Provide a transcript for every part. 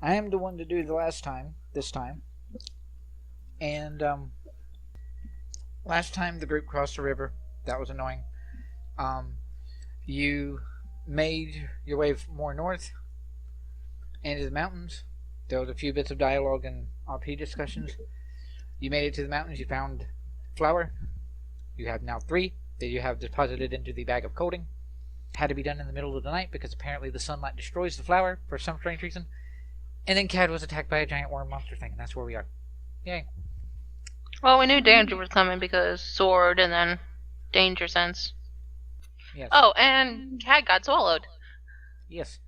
I am the one to do the this time. And, last time the group crossed the river. That was annoying. You made your way more north into the mountains. There was a few bits of dialogue and RP discussions. You made it to the mountains. You found flour. You have now 3 that you have deposited into the bag of coating. Had to be done in the middle of the night because apparently the sunlight destroys the flour for some strange reason. And then Cad was attacked by a giant worm monster thing, and that's where we are. Yay. Well, we knew danger was coming because sword and then danger sense. Yes. Oh, and Cad got swallowed. Yes.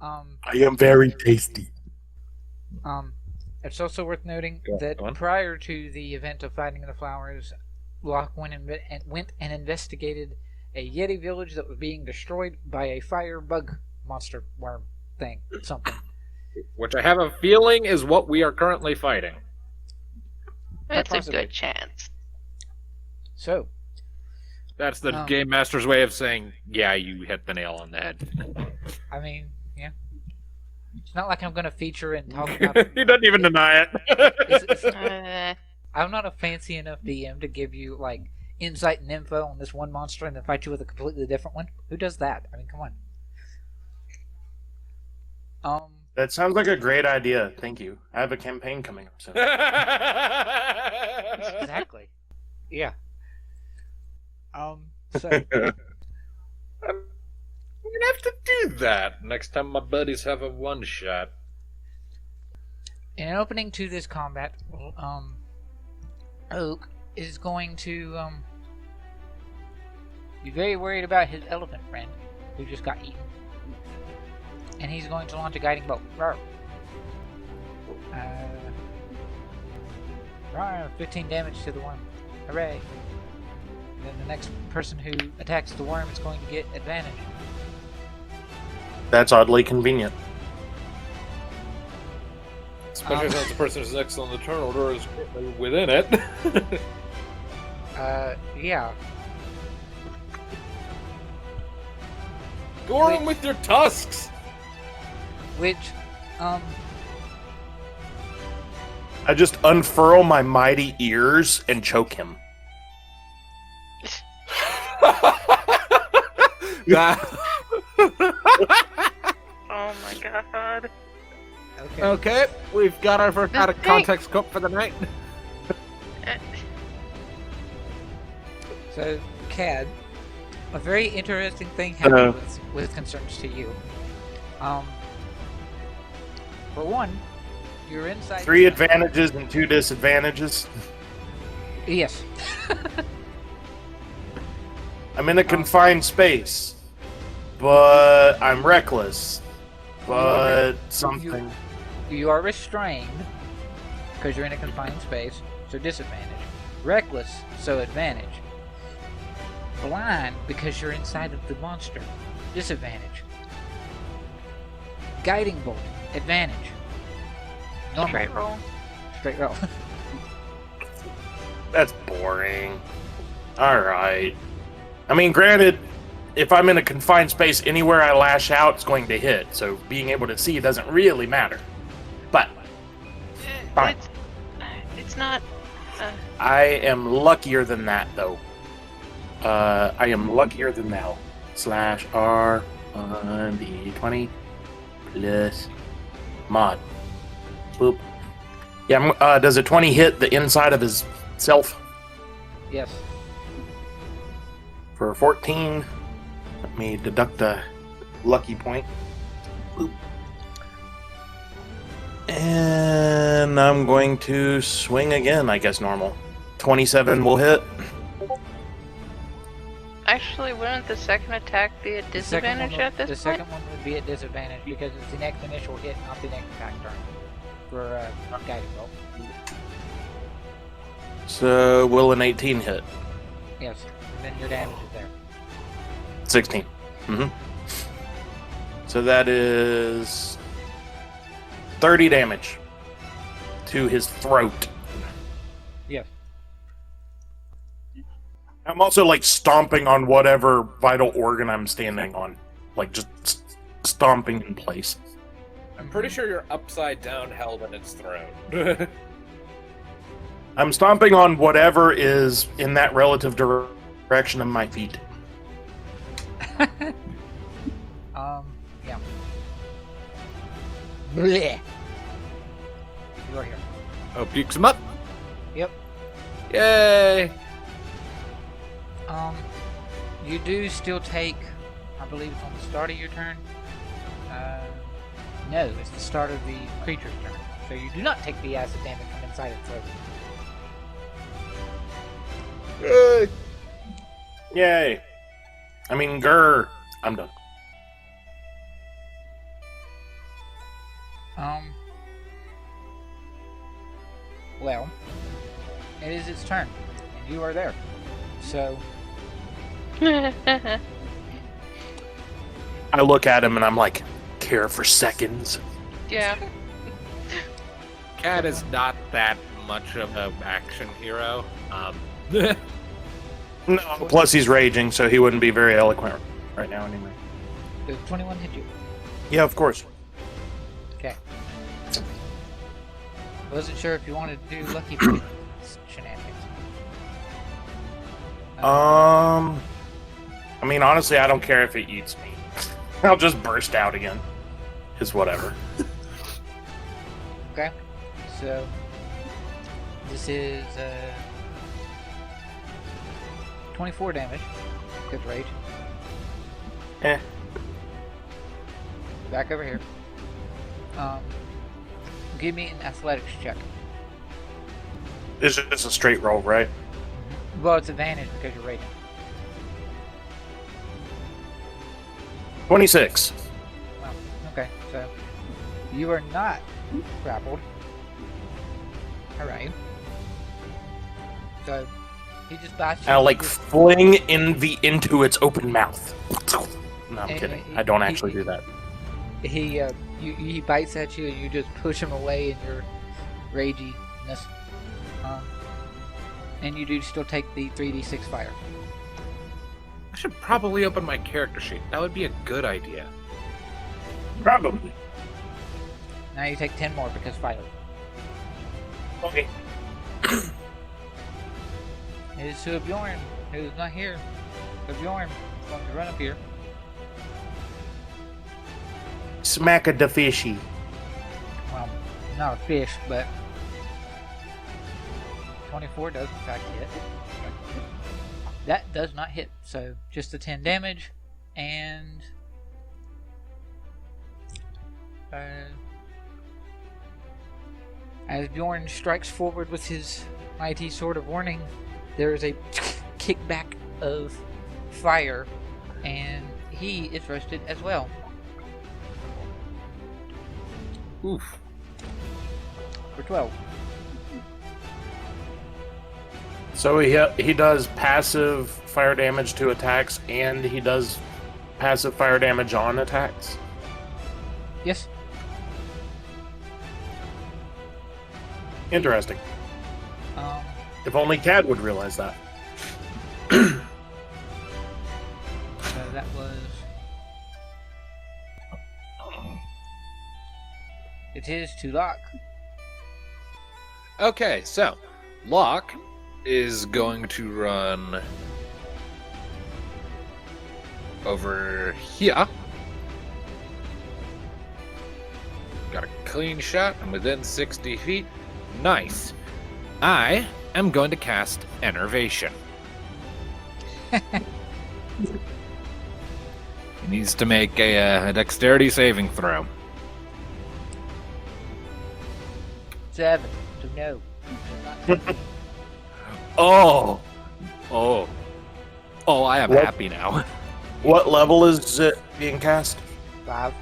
I am very tasty. It's also worth noting that prior to the event of fighting the flowers, Locke went and investigated a Yeti village that was being destroyed by a fire bug monster worm thing, something. Which I have a feeling is what we are currently fighting. It's a good chance. So. That's the Game Master's way of saying, yeah, you hit the nail on the head. I mean, yeah. It's not like I'm going to feature and talk about He doesn't even deny it. I'm not a fancy enough DM to give you, insight and info on this one monster and then fight you with a completely different one. Who does that? I mean, come on. That sounds like a great idea. Thank you. I have a campaign coming up soon. Exactly. Yeah. So I'm gonna have to do that next time my buddies have a one-shot. in an opening to this combat, Oak is going to be very worried about his elephant friend who just got eaten. And he's going to launch a guiding bolt. Rawr. 15 damage to the worm. Hooray. And then the next person who attacks the worm is going to get advantage. That's oddly convenient. Especially since the person who's next on the turn order is within it. Yeah. Gore him with your tusks! Which, I just unfurl my mighty ears and choke him. Oh my god. Okay, we've got our first out of context scope for the night. So, Cad, a very interesting thing happened with concerns to you. For one, you're inside... 3 advantages and 2 disadvantages. Yes. I'm in a confined space, but I'm reckless. But something... You are restrained, because you're in a confined space, so disadvantage. Reckless, so advantage. Blind, because you're inside of the monster. Disadvantage. Guiding bolt. Advantage. Normal. Straight roll. Straight roll. That's boring. Alright. I mean, granted, if I'm in a confined space, anywhere I lash out, it's going to hit. So being able to see doesn't really matter. But, fine. It's not... I am luckier than that, though. I am luckier than thou. /R on D20 plus mod. Boop. Yeah, does a 20 hit the inside of his self? Yes. For 14, let me deduct a lucky point. Boop. And I'm going to swing again, I guess normal. 27 will hit. Actually, wouldn't the second attack be a disadvantage at this point? The second one would be a disadvantage because it's the next initial hit, not the next attack turn. For guiding bolt. So, will an 18 hit? Yes. And then your damage is there. 16. Mm-hmm. So that is 30 damage to his throat. Yes. I'm also stomping on whatever vital organ I'm standing on. Just stomping in place. I'm pretty sure you're upside down, held in its throat. I'm stomping on whatever is in that relative direction of my feet. Yeah. Bleh. You are here. Oh, pukes him up. Yep. Yay! You do still take, I believe it's on the start of your turn. No, it's the start of the creature's turn. So you do not take the acid damage from inside its throat. Yay. I mean, grr. I'm done. Well, it is its turn, and you are there. So, I look at him and I'm like, care for seconds. Yeah. Cat is not that much of an action hero. No, plus he's raging, so he wouldn't be very eloquent right now anyway. does 21 hit you? Yeah, of course. Okay. Wasn't sure if you wanted to do lucky point shenanigans. I mean, honestly, I don't care if it eats me. I'll just burst out again. It's whatever. Okay. So, this is 24 damage. Good rage. Eh. Back over here. Give me an athletics check. It's just a straight roll, right? Well, it's advantage because you're raging. 26. Well, okay, so you are not grappled. Alright. So he just bites you. I'll like fling into its open mouth. No, I'm kidding. I don't actually do that. He bites at you and you just push him away in your raginess. And you do still take the 3d6 fire. I should probably open my character sheet. That would be a good idea. Probably. Now you take 10 more because fire. Okay. It is to Bjorn, who's not here. So Bjorn is going to run up here. Smack a da fishy. Well, not a fish, but 24 does in fact hit. That does not hit, so just the 10 damage, and as Bjorn strikes forward with his mighty sword of warning, there is a kickback of fire, and he is roasted as well. Oof. For 12. So he does passive fire damage to attacks, and he does passive fire damage on attacks. Yes. Interesting. If only Cad would realize that. So that was... It is to Locke. Okay, so Locke is going to run over here. Got a clean shot. I'm within 60 feet. Nice. I am going to cast Enervation. He needs to make a dexterity saving throw. 7 to no. Oh, I am What? happy now. What level is it being cast? 5.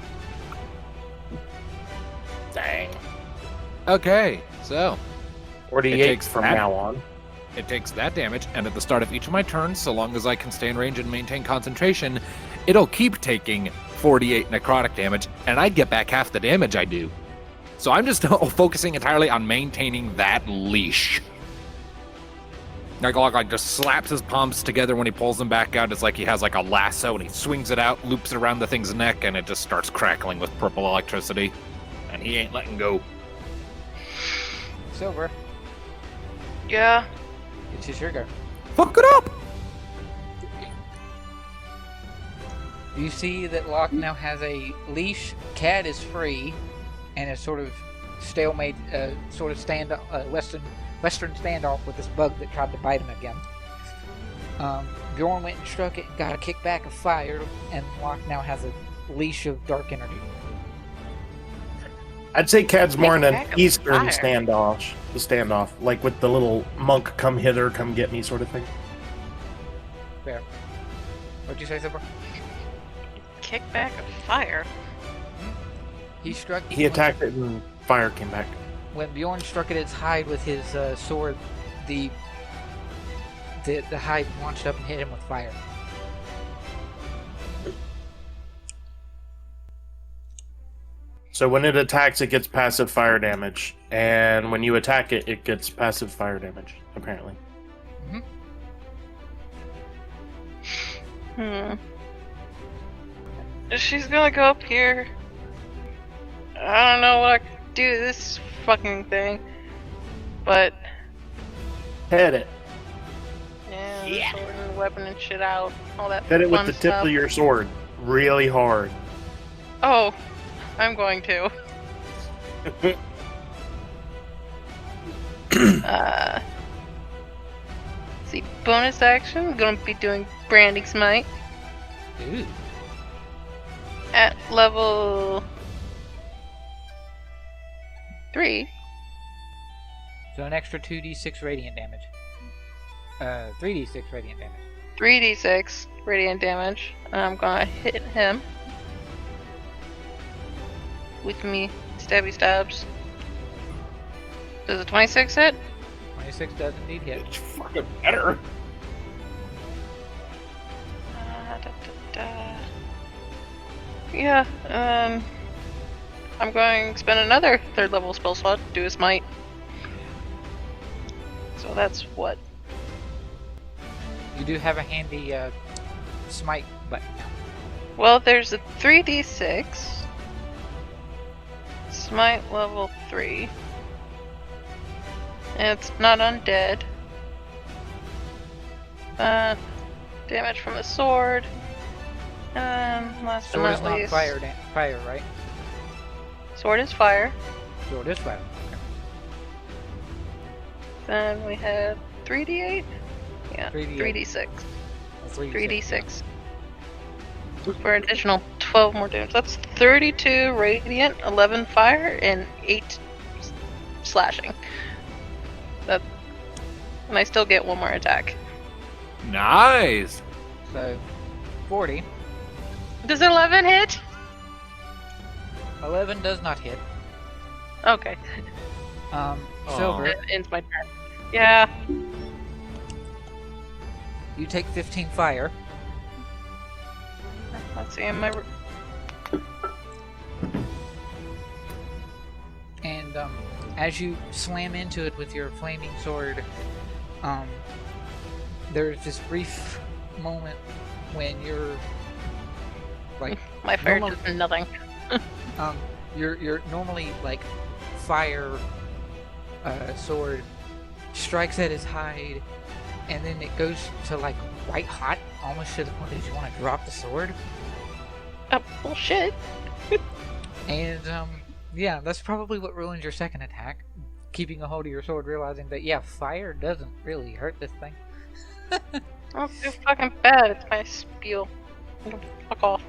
Dang. Okay, so 48 It takes from that. now on. it takes that damage, and at the start of each of my turns, so long as I can stay in range and maintain concentration, it'll keep taking 48 necrotic damage, and I get back half the damage I do. So I'm just focusing entirely on maintaining that leash. Locke just slaps his palms together when he pulls them back out. It's like he has like a lasso, and he swings it out, loops it around the thing's neck, and it just starts crackling with purple electricity. and he ain't letting go. Silver, Yeah. it's his your go. Fuck it up! You see that Locke now has a leash. Cad is free, and is sort of stalemate, sort of western standoff with this bug that tried to bite him again. Bjorn went and struck it and got a kickback of fire, and Locke now has a leash of dark energy. I'd say Cad's more in an Kickback of eastern fire. standoff, like with the little monk come hither, come get me sort of thing. Fair. What'd you say, Silver? Kickback of fire. He struck. He attacked it and fire came back. When Bjorn struck at its hide with his sword, the hide launched up and hit him with fire. So when it attacks, it gets passive fire damage, and when you attack it, it gets passive fire damage. Apparently. She's gonna go up here. I don't know what I can do to this fucking thing. But, Hit it. yeah, sword and weapon and shit out. All that Hit it with fun the tip stuff. of your sword, really hard. Oh, I'm going to. See, bonus action. Gonna be doing branding smite Ooh. at level 3. So an extra 2d6 radiant damage. 3d6 radiant damage. 3d6 radiant damage. And I'm gonna hit him with me stabby stabs. Does a 26 hit? 26 does indeed hit. It's fucking better. Yeah, I'm going to spend another 3rd level spell slot to do a smite. So that's what? You do have a handy smite button. Well, there's a 3d6. Smite level 3. And it's not undead. Damage from a sword. Last Sword but is not not least, fire, right? sword is fire. Sword is fire. Then we have 3d8? Yeah, 3d8. 3d6. Okay. 3d6. For an additional 12 more damage. That's 32 radiant, 11 fire, and 8 slashing. That, and I still get one more attack. Nice! So 40. Does 11 hit? 11 does not hit. Okay. Silver, It ends my turn. Yeah. you take 15 fire. Let's see. Am I? And as you slam into it with your flaming sword, there's this brief moment when you're like My fire normal- does nothing. you're normally like fire sword strikes at his hide, and then it goes to like white hot, almost to the point that you want to drop the sword. Oh, bullshit. And yeah, that's probably what ruins your second attack. Keeping a hold of your sword, realizing that yeah, fire doesn't really hurt this thing. Oh, it's too fucking bad. It's my spiel. Fuck off.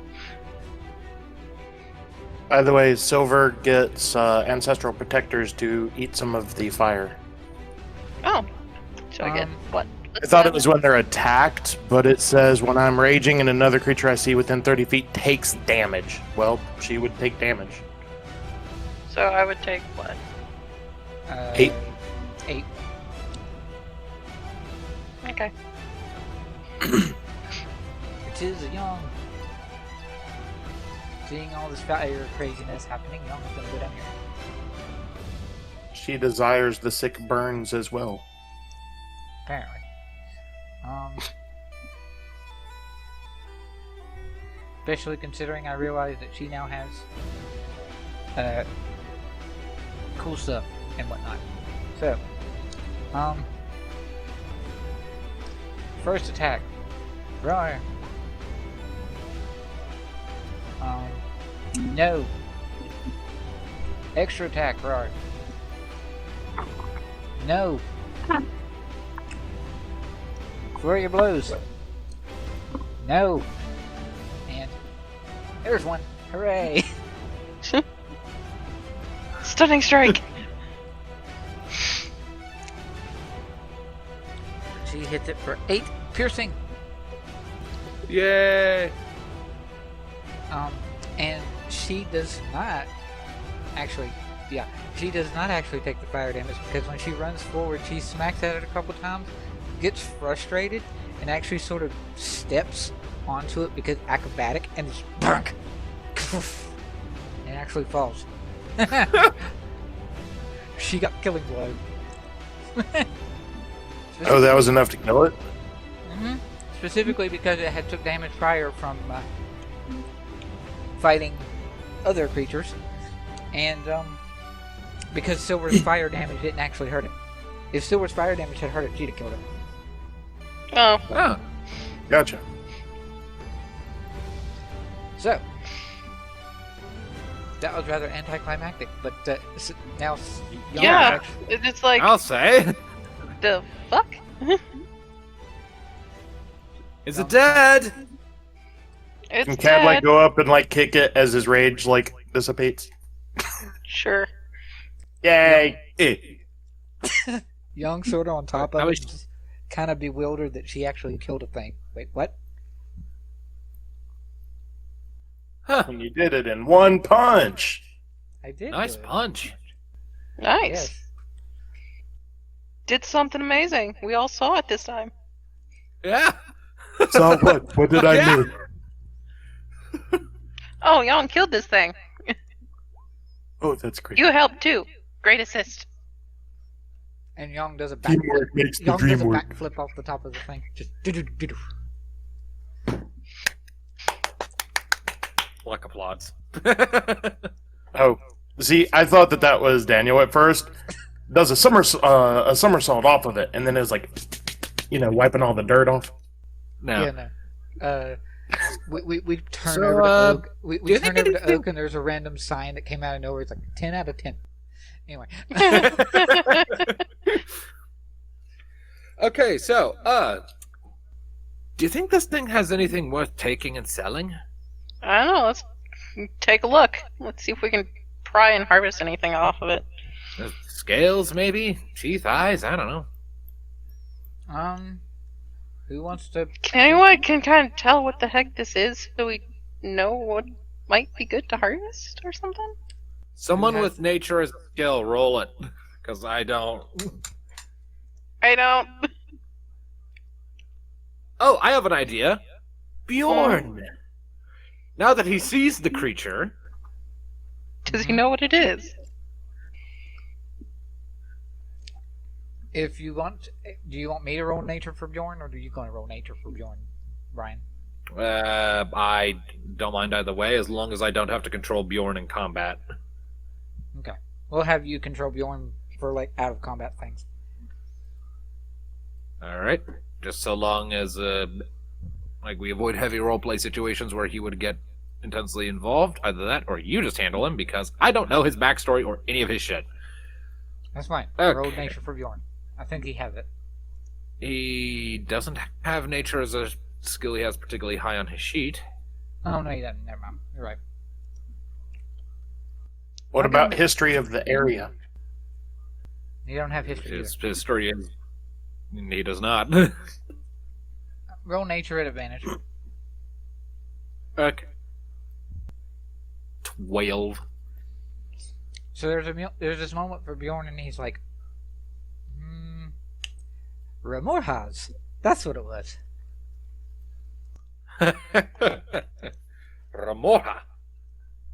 By the way, Silver gets ancestral protectors to eat some of the fire. Oh. So I get what? I thought it was when they're attacked, but it says when I'm raging and another creature I see within 30 feet takes damage. Well, she would take damage. So I would take what? 8. 8. Okay. It is young. Seeing all this fire craziness happening, Young is gonna go down here. She desires the sick burns as well. Apparently. Especially considering I realize that she now has cool stuff and whatnot. So, first attack, roar. No. Extra attack, roar. No. Flurry of blows. No. And there's one. Hooray! Stunning strike. She hits it for 8 piercing. Yay! And she does not actually, she does not actually take the fire damage because when she runs forward, she smacks at it a couple times, gets frustrated, and actually sort of steps onto it because acrobatic, and just bunk, and actually falls. She got killing blow. Oh, that was enough to kill it? Mm-hmm. Specifically because it had took damage prior from fighting other creatures, and because Silver's fire damage didn't actually hurt it. If Silver's fire damage had hurt it, she'd have killed it. Oh. Oh. Gotcha. So that was rather anticlimactic, but now y'all Yeah. are actually- It's like, I'll say. the fuck? Is it dead? It's Can Cad dead. go up and kick it as his rage dissipates? Sure. Yay! Young sort of on top of I it, was- just kind of bewildered that she actually killed a thing. Wait, what? Huh. And you did it in one punch. I did. Nice do it. punch. Nice. Yes. Did something amazing. We all saw it this time. Yeah. So what? What did I Yeah. do? Oh, Yon killed this thing. Oh, that's great. You helped too. Great assist. And Young does a backflip. Teamwork makes the Young does dream a work. backflip off the top of the thing. Just do-do-do-do. Like applauds. Oh, see, I thought that was Daniel at first. Does a somersault off of it, and then it's wiping all the dirt off. No. Yeah, no. We turn So, over to Oak. We do you turn think over to anything- Oak, and there's a random sign that came out of nowhere. It's like 10 out of 10. Anyway, Okay, so, do you think this thing has anything worth taking and selling? I don't know. Let's take a look. Let's see if we can pry and harvest anything off of it. Scales, maybe? Teeth, eyes? I don't know. who wants to? Can anyone kind of tell what the heck this is so we know what might be good to harvest or something? Someone has- with nature as a skill, roll it. Because I don't. I don't. Oh, I have an idea. Bjorn! Now that he sees the creature, Does he know what it is? If you want, do you want me to roll nature for Bjorn, or are you going to roll nature for Bjorn, Brian? I don't mind either way, as long as I don't have to control Bjorn in combat. Okay, we'll have you control Bjorn for out of combat things. Alright. Just so long as, we avoid heavy roleplay situations where he would get intensely involved. Either that, or you just handle him, because I don't know his backstory or any of his shit. That's fine. Okay. Roll nature for Bjorn. I think he has it. He doesn't have nature as a skill he has particularly high on his sheet. Oh no, he doesn't. Never mind. You're right. What about history of the area? You don't have history. His history is... He does not. Roll nature at advantage. Okay. 12. So there's this moment for Bjorn, and he's like, Remorhaz. That's what it was. Remorhaz.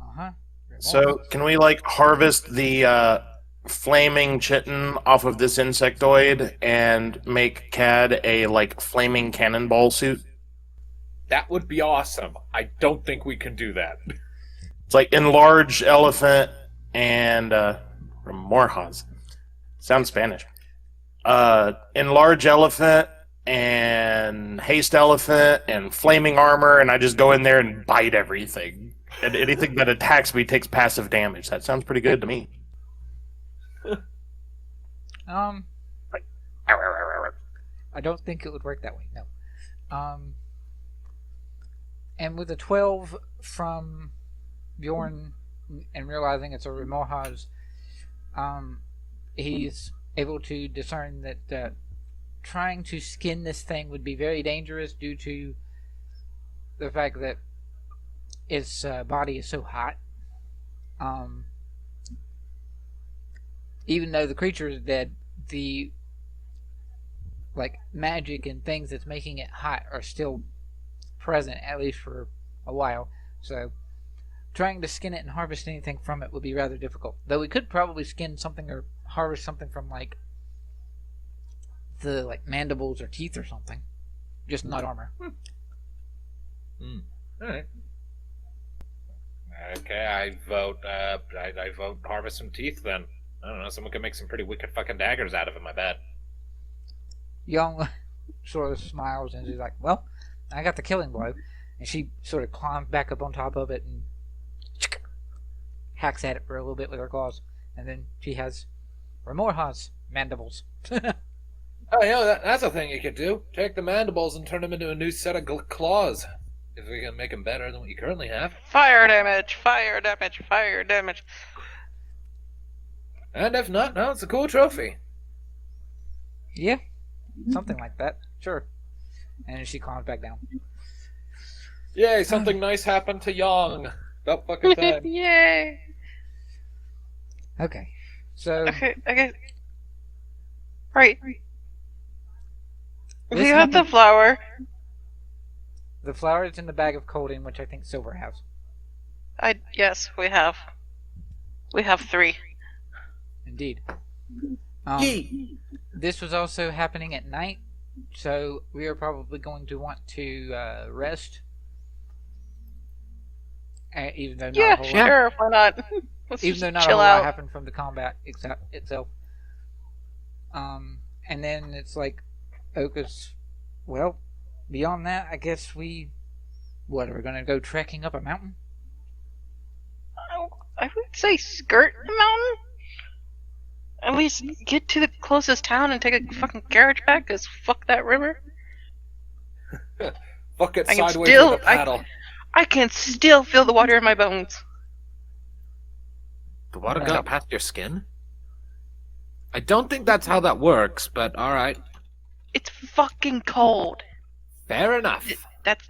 Uh-huh. So, can we harvest the flaming chitin off of this insectoid and make Cad a flaming cannonball suit? That would be awesome. I don't think we can do that. It's enlarged elephant and Remorhaz. Sounds Spanish. Enlarge elephant and haste elephant and flaming armor, and I just go in there and bite everything. And anything that attacks me takes passive damage. That sounds pretty good to me. I don't think it would work that way. No. And with a 12 from Bjorn and realizing it's a Remorhaz, he's able to discern that trying to skin this thing would be very dangerous due to the fact that its body is so hot. Even though the creature is dead, the magic and things that's making it hot are still present, at least for a while. So trying to skin it and harvest anything from it would be rather difficult. Though we could probably skin something or harvest something from the mandibles or teeth or something. Just not armor. Alright. Okay, I vote I vote harvest some teeth then. I don't know, someone could make some pretty wicked fucking daggers out of it, I bet. Young sort of smiles and she's like, well, I got the killing blow. And she sort of climbs back up on top of it and hacks at it for a little bit with her claws. And then she has Remorhaz mandibles. Oh, yeah, that's a thing you could do. Take the mandibles and turn them into a new set of claws. If we can make them better than what you currently have. Fire damage, fire damage, fire damage. And if not, no, it's a cool trophy. Yeah, something like that. Sure. And she climbs back down. Yay, something nice happened to Yang. About fucking time. Yay. Okay, so... Okay. Right. This We have the happened- flower. The flower is in the bag of colding, which I think Silver has. Yes, we have. We have 3. Indeed. This was also happening at night, so we are probably going to want to rest. Even though not a Yeah, whole lot, sure, why not? Let's even just though not a chill whole lot out. happened from the combat itself. And then it's like Oka's. Well, beyond that, I guess we are we going to go trekking up a mountain? I would say skirt the mountain. At least get to the closest town and take a fucking carriage back, cause fuck that river. Fuck it I can sideways still- with a paddle. I can still feel the water in my bones. The water got past your skin? I don't think that's how that works, but alright. It's fucking cold. Fair enough. That's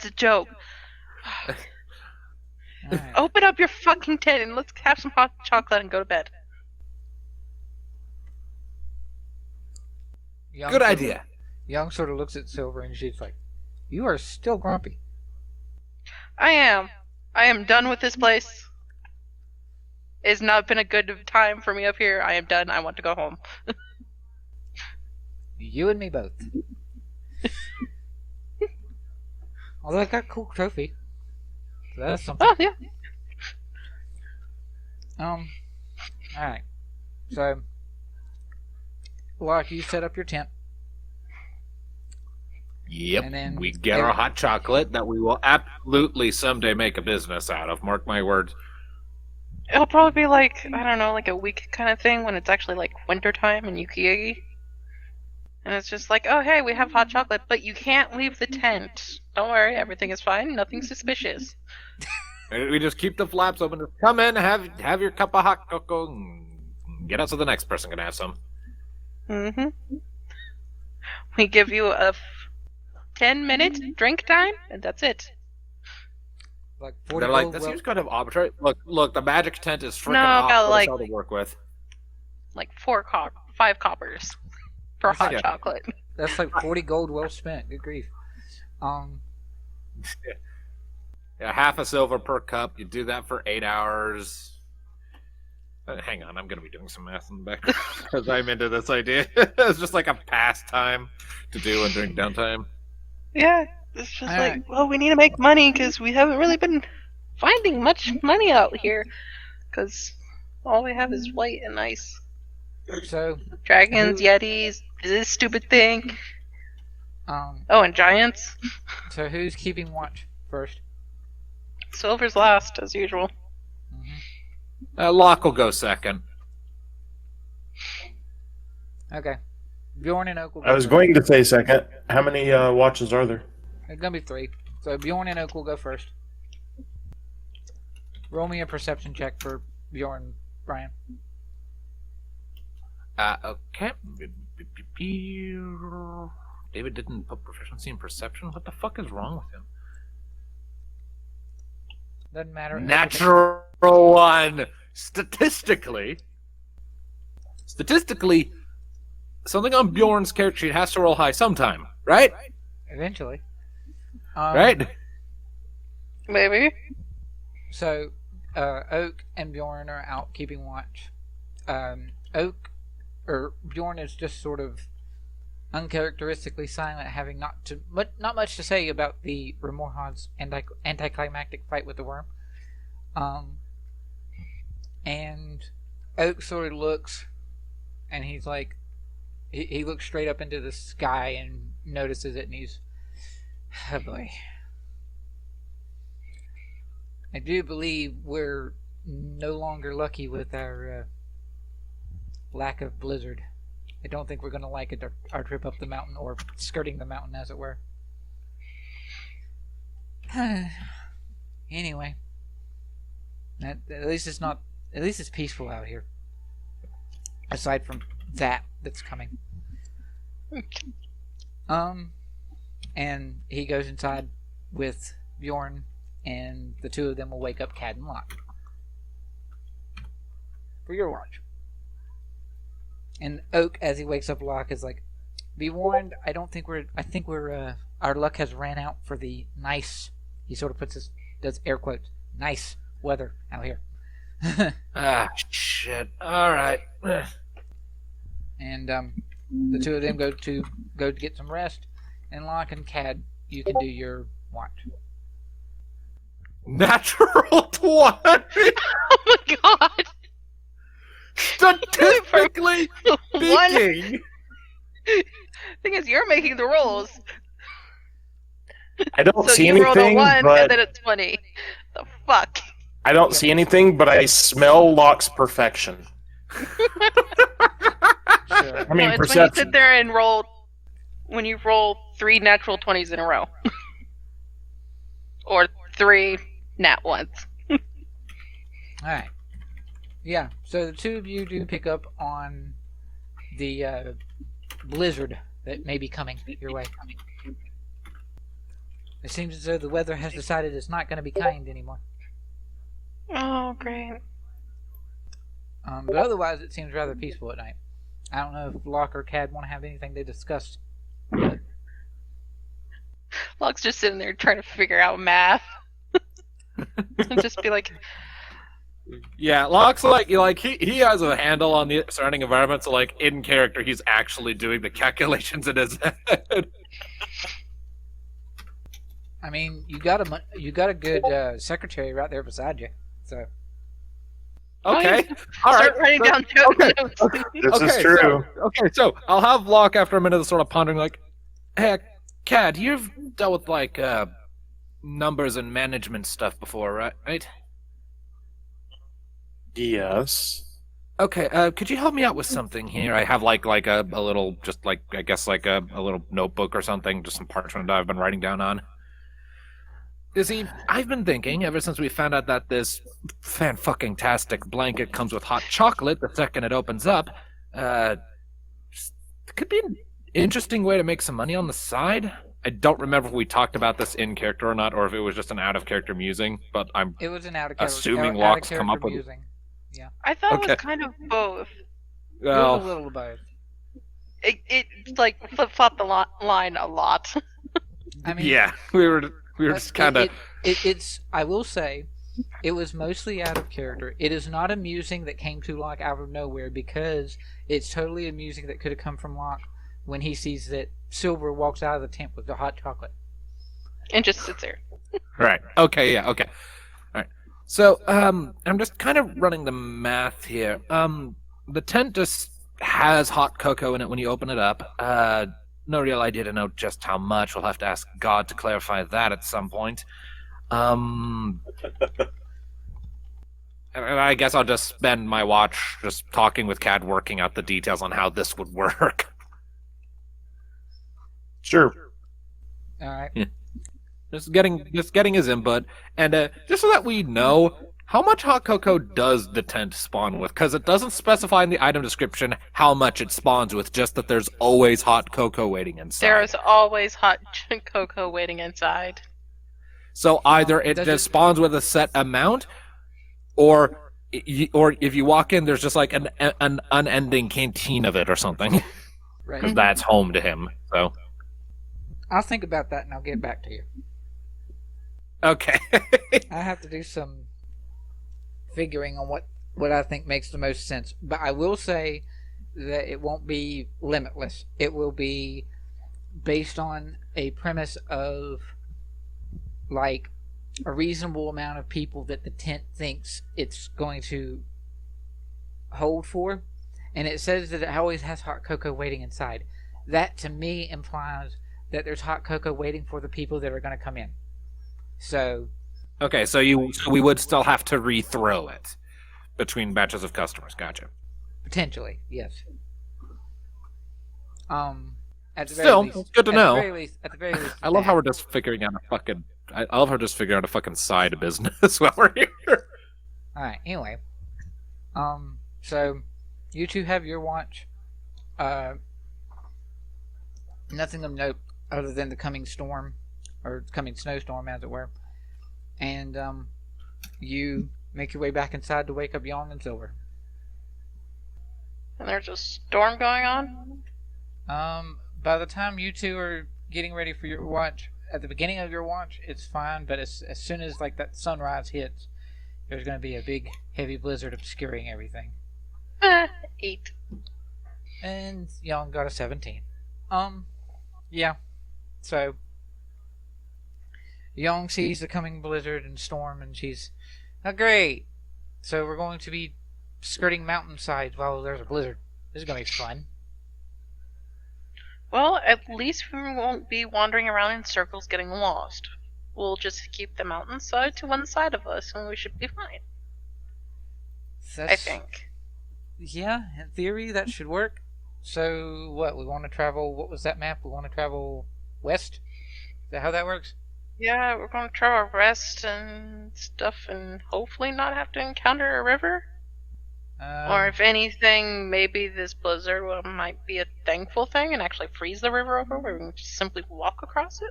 a joke. Alright. Open up your fucking tent and let's have some hot chocolate and go to bed. Young Good sort of- idea. Young sort of looks at Silver and she's like, "You are still grumpy." I am done with this place. It's not been a good time for me up here. I am done. I want to go home. You and me both. Although I got a cool trophy. So that's something. Oh, yeah. Alright. So, Locke, you set up your tent. Yep, And then- we get our hot chocolate that we will absolutely someday make a business out of, mark my words. It'll probably be like, I don't know, like a week kind of thing when it's actually like wintertime in Yukiegi. And it's just like, oh hey, we have hot chocolate, but you can't leave the tent. Don't worry, everything is fine, nothing suspicious. We just keep the flaps open. Just come in, have your cup of hot cocoa, and get out so the next person can have some. Mm-hmm. We give you a 10-minute drink time, and that's it. Like 40 They're like, gold, that well, seems kind of arbitrary. Look, the magic tent is freaking No, awful like- to work with. Like 5 coppers for hot Yeah. chocolate. that's like 40 gold well spent. Good grief. Yeah, half a silver per cup. You do that for 8 hours. Hang on, I'm going to be doing some math in the back because I'm into this idea. It's just like a pastime to do during downtime. Yeah, it's just Alright. like, well, we need to make money because we haven't really been finding much money out here. Because All we have is white and ice. So, Dragons, yetis, this stupid thing. Oh, and giants. so who's keeping watch first? Silver's last, as usual. Locke will go second. Okay. Bjorn and Oak will go I was first. going to say second. How many watches are there? There's gonna be 3. So Bjorn and Oak will go first. Roll me a perception check for Bjorn, Brian. Okay. David didn't put proficiency in perception. What the fuck is wrong with him? Doesn't matter. Natural 1. Statistically, something on Bjorn's character sheet has to roll high sometime, right? Eventually. Right? Maybe. So, Oak and Bjorn are out keeping watch. Bjorn is just sort of uncharacteristically silent, having not much to say about the Remorhaz anticlimactic fight with the worm. And Oak sort of looks, and he's like, he looks straight up into the sky and notices it, and he's, oh boy. I do believe we're no longer lucky with our lack of blizzard. I don't think we're going to like it, our trip up the mountain, or skirting the mountain, as it were. Anyway, at least it's peaceful out here. Aside from that's coming. And he goes inside with Bjorn, and the two of them will wake up Cad and Locke for your watch. And Oak, as he wakes up Locke, is like, "Be warned, I think we're our luck has ran out for the nice." He sort of does air quotes, "nice weather out here." Shit. All right. And the two of them go to get some rest, and Locke and Cad, you can do your watch. Natural 20. Oh my god! Statistically speaking. Thing is, you're making the rolls. I don't So see you rolled a anything, 1 but and then a 20. The fuck? I don't see anything, but I smell Locke's perfection. Sure. I mean, No, it's when you perception. sit there and roll. When you roll 3 natural 20s in a row. Or 3 nat 1s. Alright. Yeah, so the two of you do pick up on the blizzard that may be coming your way. It seems as though the weather has decided it's not going to be kind anymore. Oh, great. But otherwise, it seems rather peaceful at night. I don't know if Locke or Cad want to have anything they discuss. But Locke's just sitting there trying to figure out math. And just be like, Yeah, Locke's like he has a handle on the surrounding environment, so like in character he's actually doing the calculations in his head. I mean, you got a good secretary right there beside you. So Okay. All right. start writing down notes. This is true. So I'll have Locke after a minute of sort of pondering, like, hey, Cad, you've dealt with like numbers and management stuff before, right? Yes. Okay, could you help me out with something here? I have like a little, just like, I guess like a little notebook or something, just some parchment I've been writing down on. You see, I've been thinking ever since we found out that this fan-fucking-tastic blanket comes with hot chocolate the second it opens up, it could be an interesting way to make some money on the side. I don't remember if we talked about this in character or not, or if it was just an out-of-character musing, but I'm it was an out of character. Assuming Locke's come up with- musing. I thought it Okay. was kind of both. It was a well, little of both. It like flip-flopped the line a lot. I mean, yeah, we were just kind of. It's. I will say, it was mostly out of character. It is not amusing that came to Locke out of nowhere, because it's totally amusing that could have come from Locke when he sees that Silver walks out of the tent with the hot chocolate. And just sits there. Right. Okay. Yeah. Okay. All right. So, I'm just kind of running the math here. The tent just has hot cocoa in it when you open it up. No real idea to know just how much. We'll have to ask God to clarify that at some point. And I guess I'll just spend my watch just talking with Cad, working out the details on how this would work. Sure. All right. Yeah. Just getting his input, and just so that we know, how much hot cocoa does the tent spawn with? Because it doesn't specify in the item description how much it spawns with, just that there's always hot cocoa waiting inside. There is always hot cocoa waiting inside. So either it just spawns with a set amount, or if you walk in, there's just like an unending canteen of it or something. Right. Because that's home to him. So I'll think about that and I'll get back to you. okay. I have to do some figuring on what I think makes the most sense. But I will say that it won't be limitless. It will be based on a premise of like a reasonable amount of people that the tent thinks it's going to hold for. And it says that it always has hot cocoa waiting inside. That to me implies that there's hot cocoa waiting for the people that are going to come in. So Okay, so we would still have to rethrow it between batches of customers. Gotcha. potentially, yes. At the very Still, least, it's good to at know. The very least, at the very least, I love how we're just figuring out a fucking. I love how we're just figuring out a fucking side business while we're here. All right. Anyway, so you two have your watch. Nothing of note other than the coming storm, or coming snowstorm, as it were. And you make your way back inside to wake up Young and Silver. And there's a storm going on? By the time you two are getting ready for your watch, at the beginning of your watch, it's fine. But as soon as like that sunrise hits, there's going to be a big, heavy blizzard obscuring everything. 8. And Young got a 17. Yeah. So Young sees the coming blizzard and storm, and she's, oh great. So we're going to be skirting mountainsides while there's a blizzard. This is going to be fun. Well, at least we won't be wandering around in circles getting lost. We'll just keep the mountainside to one side of us, and we should be fine. I think. Yeah, in theory that should work. So what? We want to travel. What was that map? We want to travel west. Is that how that works? Yeah, we're going to travel west and stuff, and hopefully not have to encounter a river. Or if anything, maybe this blizzard might be a thankful thing and actually freeze the river over, where we can just simply walk across it.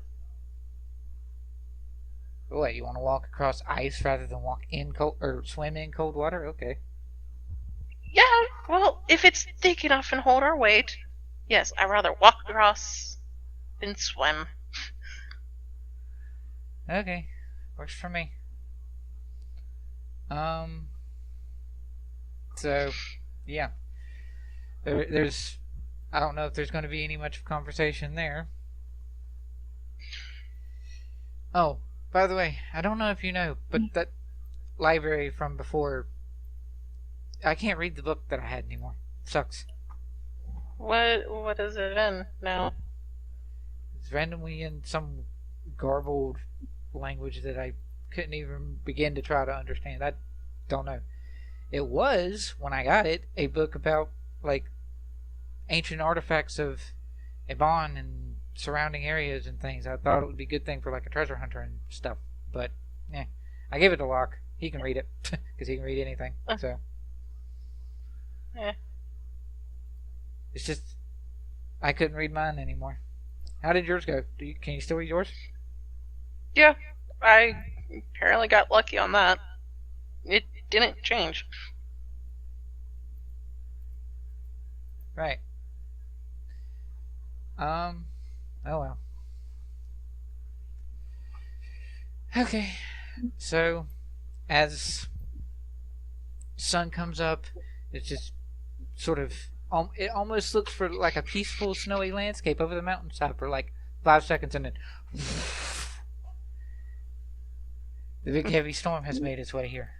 What? You want to walk across ice rather than walk in cold or swim in cold water? Okay. Yeah, well, if it's thick enough and hold our weight, yes, I'd rather walk across than swim. Okay, works for me. So, yeah. There's, I don't know if there's going to be any much conversation there. Oh, by the way, I don't know if you know, but that library from before, I can't read the book that I had anymore. Sucks. What is it in now? It's randomly in some garbled language that I couldn't even begin to try to understand. I don't know. It was, when I got it, a book about, like, ancient artifacts of Ebon and surrounding areas and things. I thought it would be a good thing for, like, a treasure hunter and stuff. But, yeah. I gave it to Locke. He can read it. Because he can read anything. So. Yeah. It's just, I couldn't read mine anymore. How did yours go? Can you still read yours? Yeah, I apparently got lucky on that. It didn't change. Right. Oh well. Okay. So, as sun comes up, it's just sort of, it almost looks for like a peaceful snowy landscape over the mountainside for like 5 seconds, and then The big heavy storm has made its way here.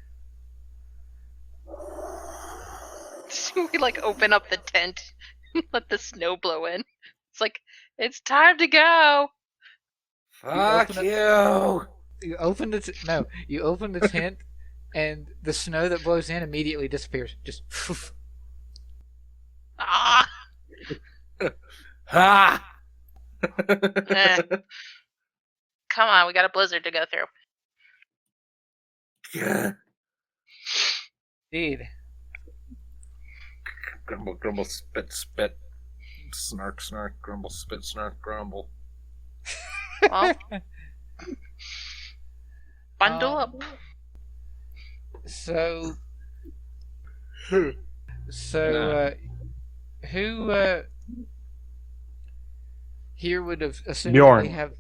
We like open up the tent, let the snow blow in. It's like it's time to go. Fuck open you! You open the you open the tent, and the snow that blows in immediately disappears. Just Ah. Ha! Eh. Come on, we got a blizzard to go through. Yeah. indeed. Grumble, grumble, spit, spit. Snark, snark, grumble, spit, snark, grumble. Well, bundle up. So, Nah. who here would have assumed Bjorn. they have?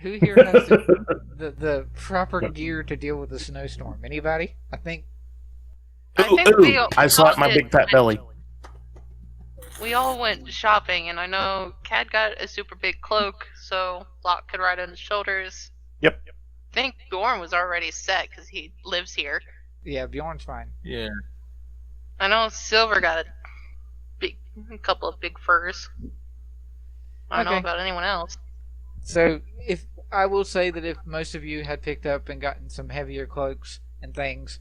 Who here has the proper gear to deal with a snowstorm? Anybody? I think. I think we I slapped my all big fat belly. We all went shopping, and I know Cad got a super big cloak, so Locke could ride on his shoulders. Yep. I think Bjorn was already set because he lives here. Yeah, Bjorn's fine. Yeah. I know Silver got a couple of big furs. I don't know Okay. about anyone else. So, if I will say that if most of you had picked up and gotten some heavier cloaks and things,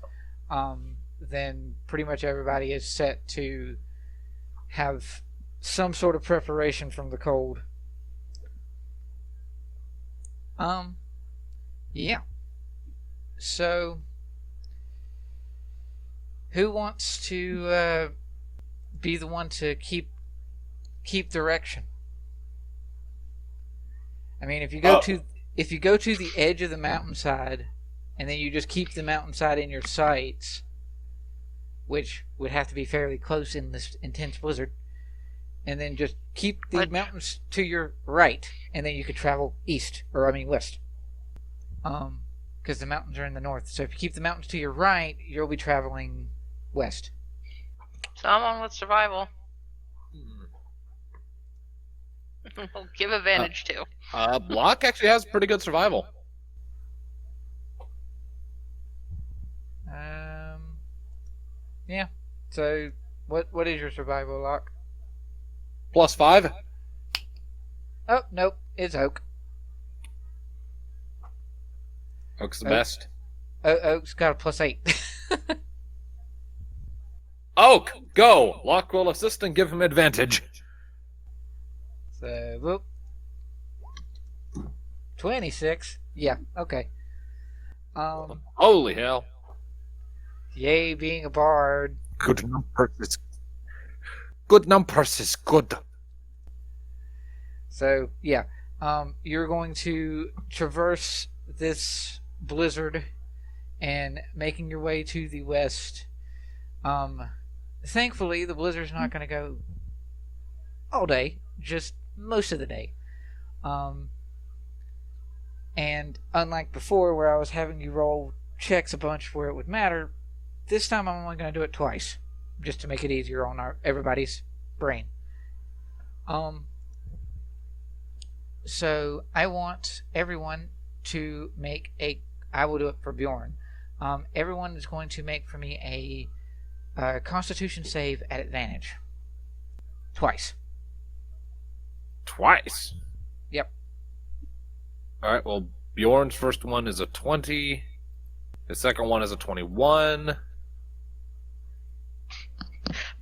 then pretty much everybody is set to have some sort of preparation from the cold. Yeah. So, who wants to be the one to keep direction? I mean, if you go to the edge of the mountainside, and then you just keep the mountainside in your sights, which would have to be fairly close in this intense blizzard, and then just keep the mountains to your right, and then you could travel west. Because the mountains are in the north. So if you keep the mountains to your right, you'll be traveling west. So I'm on with survival. We'll give advantage to. Locke actually has pretty good survival. Yeah. So what is your survival, Locke? +5. Oh, nope. It's Oak. Oak's the Oak. best. Oak's got a +8. Oak, go! Locke will assist and give him advantage. So, whoop. 26. Yeah, okay. Holy hell. Yay, being a bard. Good numbers is good. Numbers is good. So, yeah. You're going to traverse this blizzard and making your way to the west. Thankfully, the blizzard's not going to go all day, just most of the day. And unlike before, where I was having you roll checks a bunch where it would matter, this time I'm only going to do it twice, just to make it easier on everybody's brain. So I want everyone to make I will do it for Bjorn. Everyone is going to make for me a Constitution save at advantage. Twice. Twice. Yep. Alright, well, Bjorn's first one is a 20. His second one is a 21.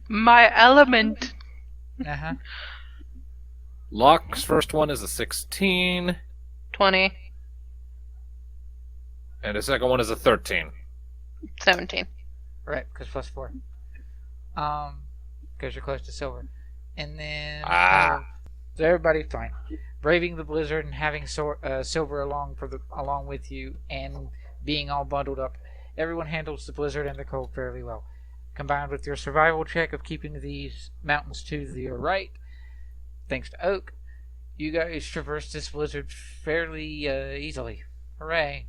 My element. Uh-huh. Locke's first one is a 16. 20. And his second one is a 13. 17. Right, because +4. Because you're close to silver. And then... so everybody's fine. Braving the blizzard and having silver along with you and being all bundled up, everyone handles the blizzard and the cold fairly well. Combined with your survival check of keeping these mountains to your right, thanks to Oak, you guys traverse this blizzard fairly easily. Hooray.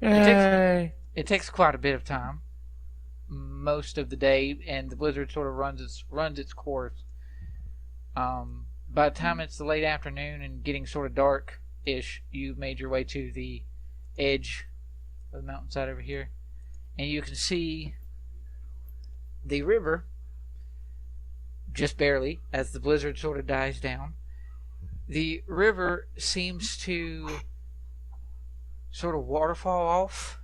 It takes quite a bit of time, most of the day, and the blizzard sort of runs its course. By the time it's the late afternoon and getting sort of dark, ish, you made your way to the edge of the mountainside over here, and you can see the river just barely as the blizzard sort of dies down. The river seems to sort of waterfall off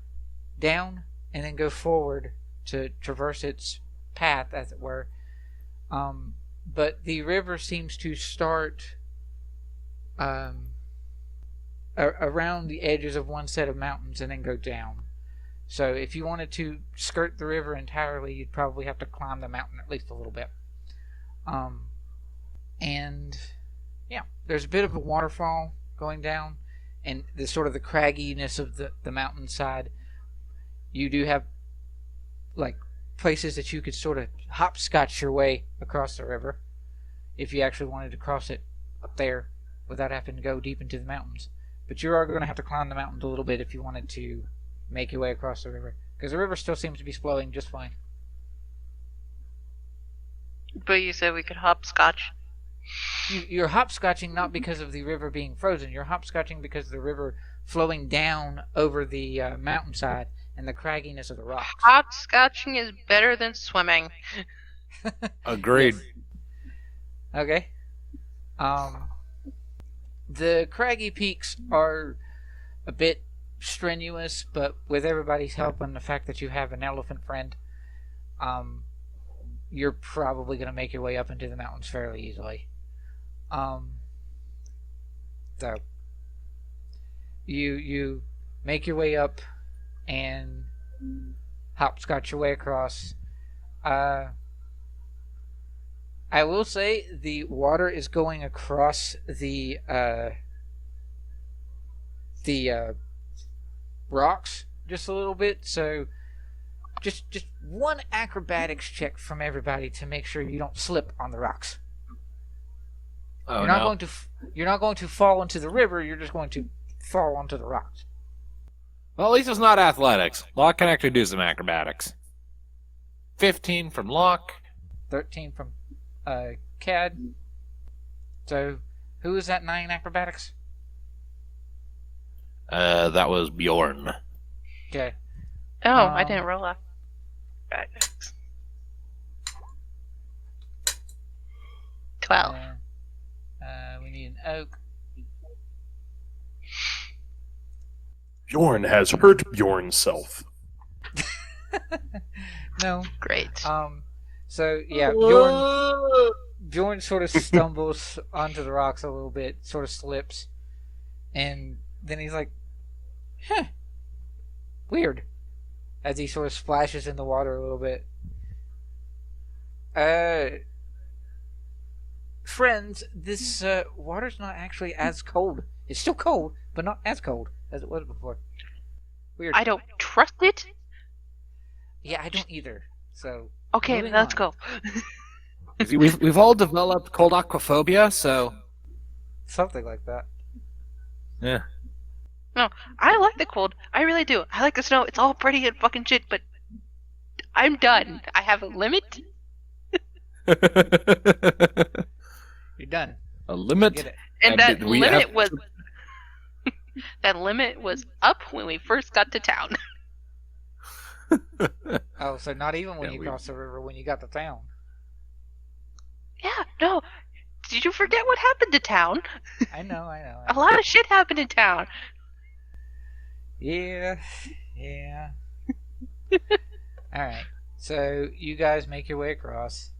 down and then go forward to traverse its path, as it were. But the river seems to start around the edges of one set of mountains and then go down. So if you wanted to skirt the river entirely, you'd probably have to climb the mountain at least a little bit. And yeah, there's a bit of a waterfall going down, and the sort of the cragginess of the mountainside. You do have like places that you could sort of hopscotch your way across the river if you actually wanted to cross it up there without having to go deep into the mountains. But you are going to have to climb the mountains a little bit if you wanted to make your way across the river, because the river still seems to be flowing just fine. But you said we could hopscotch. You're hopscotching not because of the river being frozen. You're hopscotching because of the river flowing down over the mountainside and the cragginess of the rocks. Hopscotching is better than swimming. Agreed. Yes. Okay. The craggy peaks are a bit strenuous, but with everybody's help and the fact that you have an elephant friend, you're probably going to make your way up into the mountains fairly easily. So you make your way up and hopscotch your way across. I will say the water is going across the rocks just a little bit, so just one acrobatics check from everybody to make sure you don't slip on the rocks. Oh, you're not going to fall into the river. You're just going to fall onto the rocks. Well, at least it's not athletics. Locke can actually do some acrobatics. 15 from Locke. 13 from Cad. So, who is that 9 acrobatics? That was Bjorn. Okay. Oh, I didn't roll up. Right. 12. We need an oak. Bjorn has hurt Bjorn's self. No. Great. So yeah, Bjorn sort of stumbles onto the rocks a little bit, sort of slips, and then he's like, "Huh, weird," as he sort of splashes in the water a little bit. Friends, this water's not actually as cold. It's still cold, but not as cold as it was before. Weird. I don't trust it. Yeah, I don't either. So Okay, moving let's on. go. We've all developed cold aquaphobia, so Something like that. yeah. No, I like the cold. I really do. I like the snow. It's all pretty and fucking shit, but I'm done. I have a limit. You're done. A limit. Get it. And that we limit have- was that limit was up when we first got to town. Oh, so not even when Yeah, you we- crossed the river, when you got to town. Yeah, no. Did you forget what happened to town? I know. A lot of shit happened in town. Yeah. Alright. So, you guys make your way across.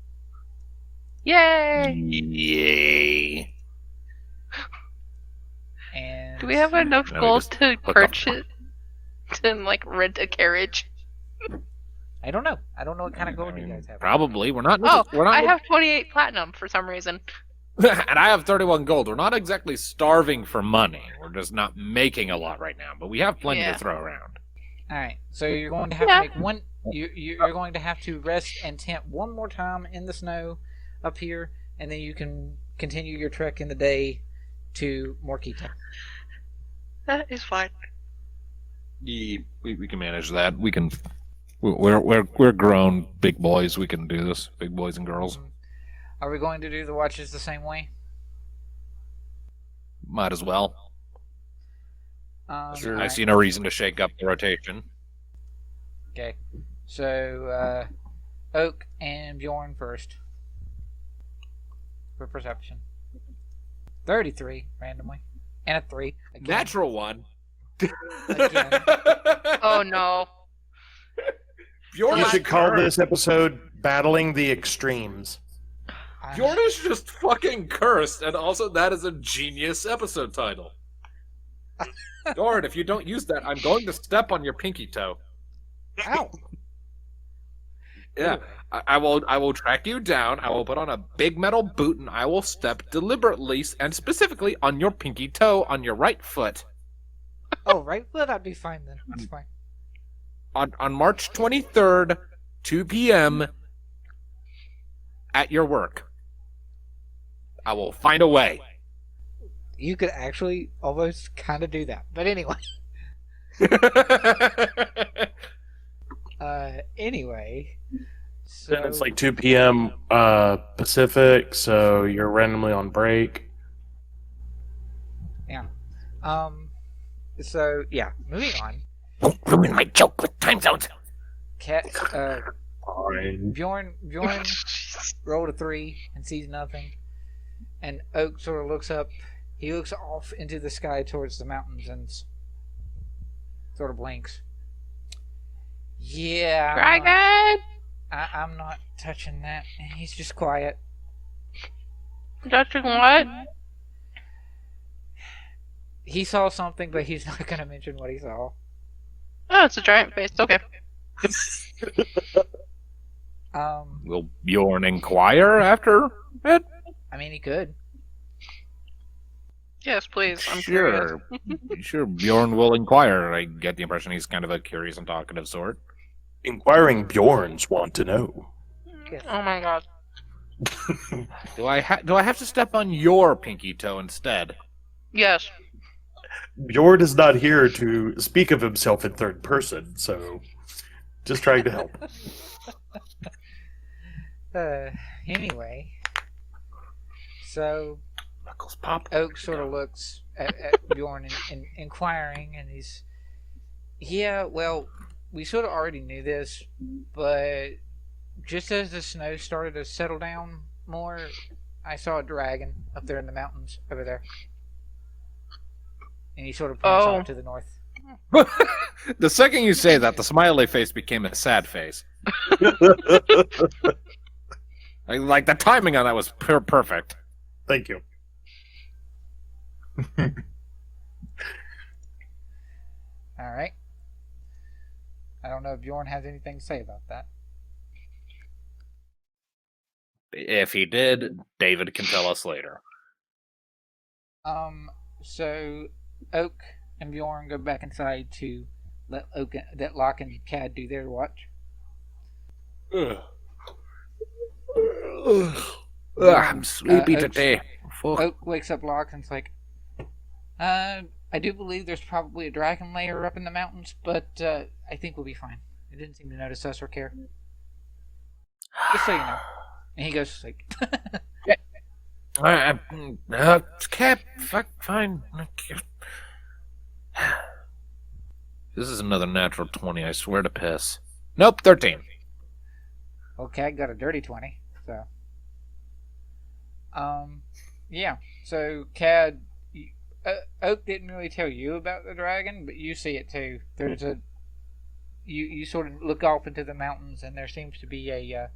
Yay! Yay. And Do we have enough Now we gold just to hook up. purchase to like rent a carriage? I don't know. I don't know what kind of gold you guys have. Probably. We're not. Oh, we're not. I have 28 platinum for some reason. And I have 31 gold. We're not exactly starving for money. We're just not making a lot right now, but we have plenty Yeah. to throw around. Alright. So, you're going to have Yeah. to make one... You're going to have to rest and tent one more time in the snow up here, and then you can continue your trek in the day to Morkita. That is fine. Yeah, we can manage that. We can. We're grown big boys. We can do this, big boys and girls. Are we going to do the watches the same way? Might as well. Sure. I see no reason to shake up the rotation. Okay. So, Oak and Bjorn first. For perception. 33, randomly. And a 3. Again. Natural one. Again. Oh no. Bjorn You is should call cursed. this episode "Battling the Extremes." Bjorn is just fucking cursed, and also that is a genius episode title. Bjorn, if you don't use that, I'm going to step on your pinky toe. Ow! Yeah, I will track you down. I will put on a big metal boot, and I will step deliberately and specifically on your pinky toe on your right foot. Oh, right foot? I'd be fine then. That's fine. On March 23rd, 2 p.m. at your work. I will find a way. You could actually almost kind of do that. But anyway. Anyway. So, Then it's like 2 p.m. Pacific, so you're randomly on break. yeah. So, yeah. Moving on. Don't ruin my joke with time zones. Fine. Bjorn rolled a 3 and sees nothing. And Oak sort of looks up. He looks off into the sky towards the mountains and sort of blinks. Yeah. Dragon! I'm not touching that. He's just quiet. Touching what? He saw something, but he's not going to mention what he saw. Oh, it's a giant face. Okay. Will Bjorn inquire after it? I mean, he could. Yes, please. I'm curious. Sure, Bjorn will inquire. I get the impression he's kind of a curious and talkative sort. Inquiring Bjorns want to know. Yes. Oh my god. Do I have to step on your pinky toe instead? Yes. Bjorn is not here to speak of himself in third person, so just trying to help. Anyway. So, Knuckles pop. Oak sort of looks at Bjorn and inquiring, and he's... Yeah, well, we sort of already knew this, but just as the snow started to settle down more, I saw a dragon up there in the mountains over there. And he sort of points off to the north. The second you say that, the smiley face became a sad face. Like the timing on that was perfect. Thank you. Alright. I don't know if Bjorn has anything to say about that. If he did, David can tell us later. So Oak and Bjorn go back inside to let Locke and Cad do their watch. I'm sleepy Oak's- today. Fuck. Oak wakes up Locke and's like, I do believe there's probably a dragon lair up in the mountains, but I think we'll be fine. It didn't seem to notice us or care. Just so you know. And he goes like, Cap, fuck, fine. This is another natural 20, I swear to piss. Nope, 13. okay, I got a dirty 20, so. Yeah. So, Cad, Oak didn't really tell you about the dragon, but you see it too. There's a... You sort of look off into the mountains, and there seems to be a...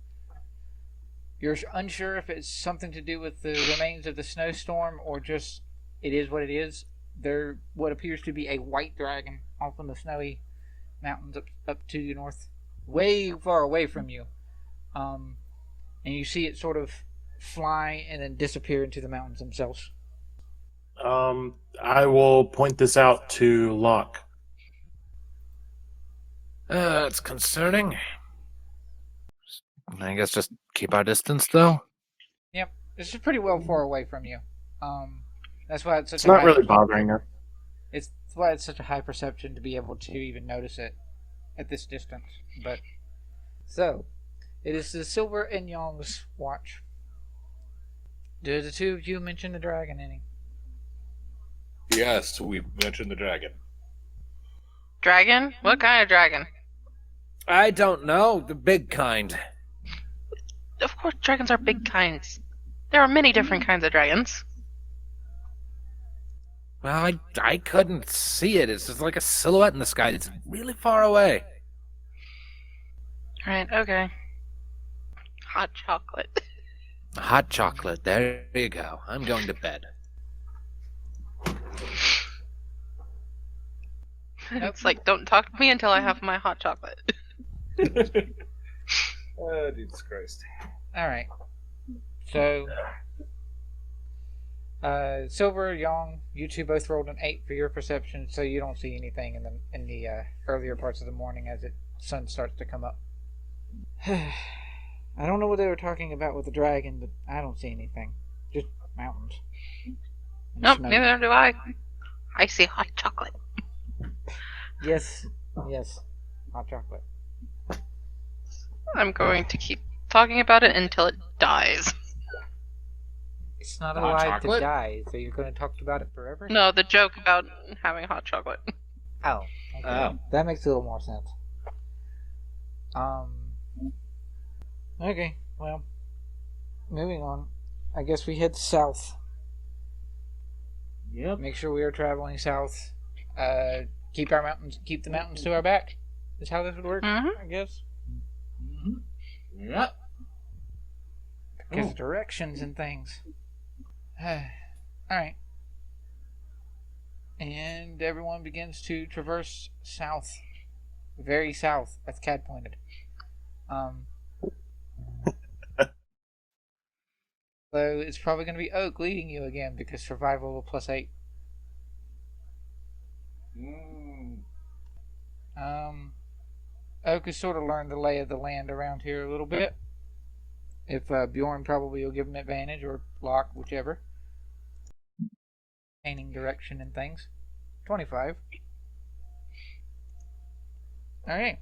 You're unsure if it's something to do with the remains of the snowstorm, or just it is what it is. There what appears to be a white dragon off in the snowy mountains up to the north, way far away from you. And you see it sort of fly and then disappear into the mountains themselves. I will point this out to Locke. It's concerning. I guess just keep our distance, though. Yep, this is pretty well far away from you. That's why it's such It's a not high really bothering her. It's why it's such a high perception to be able to even notice it at this distance. But so, it is the Silver and Young's watch. Did the two of you mention the dragon any? Yes, we mentioned the dragon. Dragon? What kind of dragon? I don't know. The big kind. Of course, dragons are big kinds. There are many different kinds of dragons. Well, I couldn't see it. It's just like a silhouette in the sky. It's really far away. Right, okay. Hot chocolate. Hot chocolate. There you go. I'm going to bed. It's like, don't talk to me until I have my hot chocolate. Oh, Jesus Christ. Alright. So, Silver, Young, you two both rolled an 8 for your perception, so you don't see anything in the earlier parts of the morning as the sun starts to come up. I don't know what they were talking about with the dragon, but I don't see anything. Just mountains. And Nope, snow. neither do I. I see hot chocolate. Yes. Hot chocolate. I'm going to keep talking about it until it dies. It's not Hot alive chocolate? to die, so you're going to talk about it forever? No, the joke about having hot chocolate. Oh. Okay. Oh. That makes a little more sense. Okay, well, moving on. I guess we head south. Yep. Make sure we are traveling south. Keep the mountains to our back. Is how this would work, Mhm. I guess. Yep. Because Oh. of directions and things. Alright. And everyone begins to traverse south. Very south, as Cad pointed. So it's probably going to be Oak leading you again because survival +8. Oak has sort of learned the lay of the land around here a little bit. If Bjorn probably will give him advantage, or Locke, whichever. Painting direction and things. 25. Alright.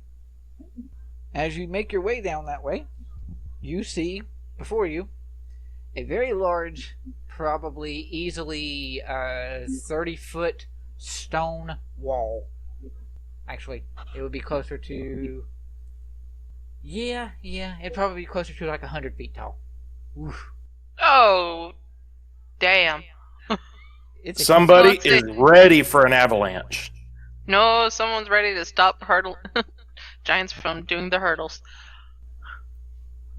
As you make your way down that way, you see before you a very large, probably easily 30-foot stone wall. Actually, it would be closer to... Yeah, it'd probably be closer to like 100 feet tall. Oof. Oh, damn. It's a Somebody Well, is ready for an avalanche. No, someone's ready to stop giants from doing the hurdles.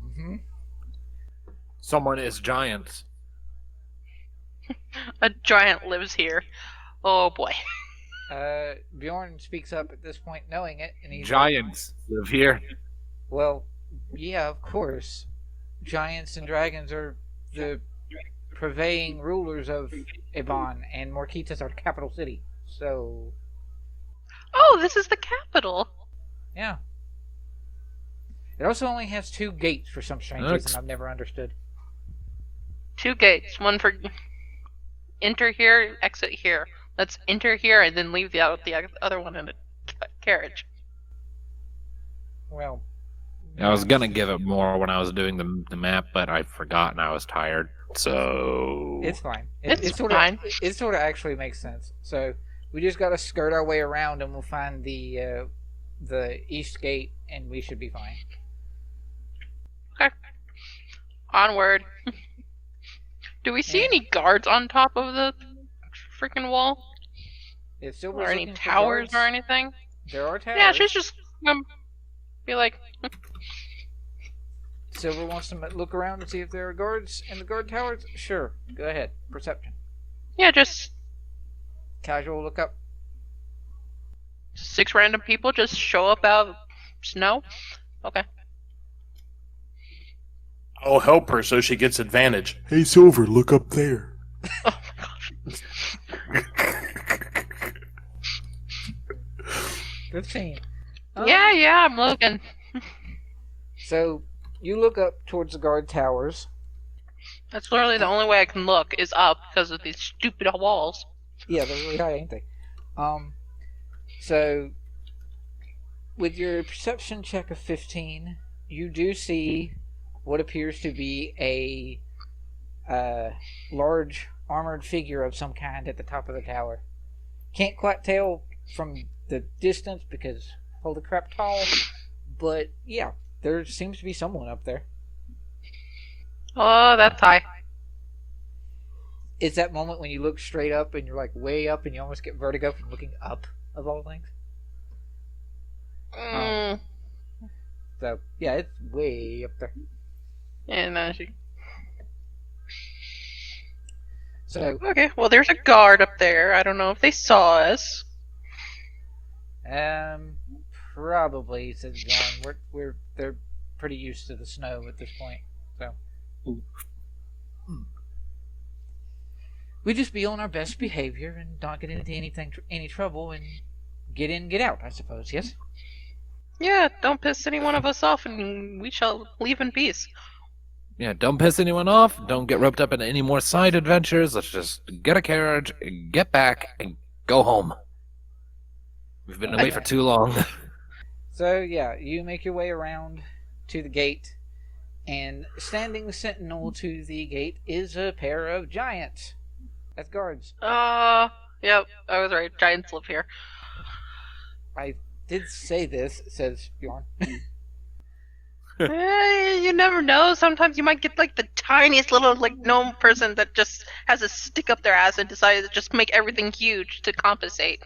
Mhm. Someone is giants. A giant lives here. Oh boy. Bjorn speaks up at this point, knowing it, and he's Giants live here. well, yeah, of course. Giants and dragons are the prevailing rulers of Ebon, and Morkita's our capital city. So, Oh, this is the capital. yeah. It also only has 2 gates for some strange reason I've never understood. 2 gates. One for enter here, exit here. Let's enter here and then leave the other one in a carriage. Well, I was gonna give it more when I was doing the map, but I forgot and I was tired. So it's fine. It's sort fine. of it sort of actually makes sense. So we just got to skirt our way around, and we'll find the east gate, and we should be fine. Okay. Onward. Do we see Yeah. any guards on top of the freaking wall? If Silver's Or any looking for towers guards, or anything? there are towers. Yeah, she's just be like, Silver wants to look around and see if there are guards in the guard towers. Sure, go ahead. Perception. yeah, just Casual look up. 6 random people just show up out of snow? Okay. I'll help her so she gets advantage. Hey, Silver, look up there. Oh my gosh. 15. Yeah, I'm looking. So you look up towards the guard towers. That's literally the only way I can look is up because of these stupid walls. Yeah, they're really high, ain't they? So with your perception check of 15, you do see what appears to be a large armored figure of some kind at the top of the tower. Can't quite tell from the distance because holy crap tall. But yeah, there seems to be someone up there. Oh, that's high. It's that moment when you look straight up and you're like way up and you almost get vertigo from looking up, of all things. So yeah, it's way up there. Yeah, no, she... So Okay, well, there's a guard up there. I don't know if they saw us. probably, says Bjorn. They're pretty used to the snow at this point, so we just be on our best behavior and not get into any trouble and get in, get out, I suppose. Yes. Yeah, don't piss any one of us off, and we shall leave in peace. Yeah, don't piss anyone off. Don't get roped up into any more side adventures. Let's just get a carriage, get back, and go home. We've been away for too long. So yeah, you make your way around to the gate, and standing sentinel to the gate is a pair of giants. That's guards. Yep, I was right. Giants live here. I did say this, says Bjorn. You never know. Sometimes you might get like the tiniest little like gnome person that just has a stick up their ass and decided to just make everything huge to compensate.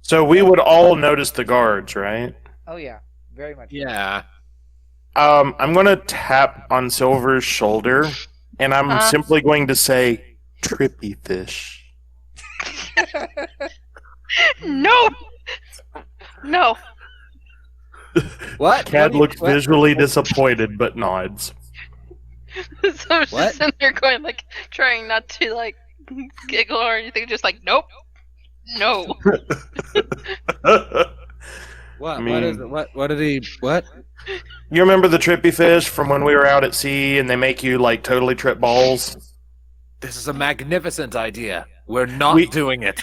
So we would all notice the guards, right? Oh yeah, very much. Yeah. I'm going to tap on Silver's shoulder, and I'm simply going to say, "Trippy fish." No! No. What? Cad looks what? visually disappointed, but nods. So I was What? just sitting there going like, trying not to like giggle or anything, just like, nope. No. What? I mean- What is it? What did he? What? You remember the trippy fish from when we were out at sea, and they make you like totally trip balls? This is a magnificent idea. We're not doing it.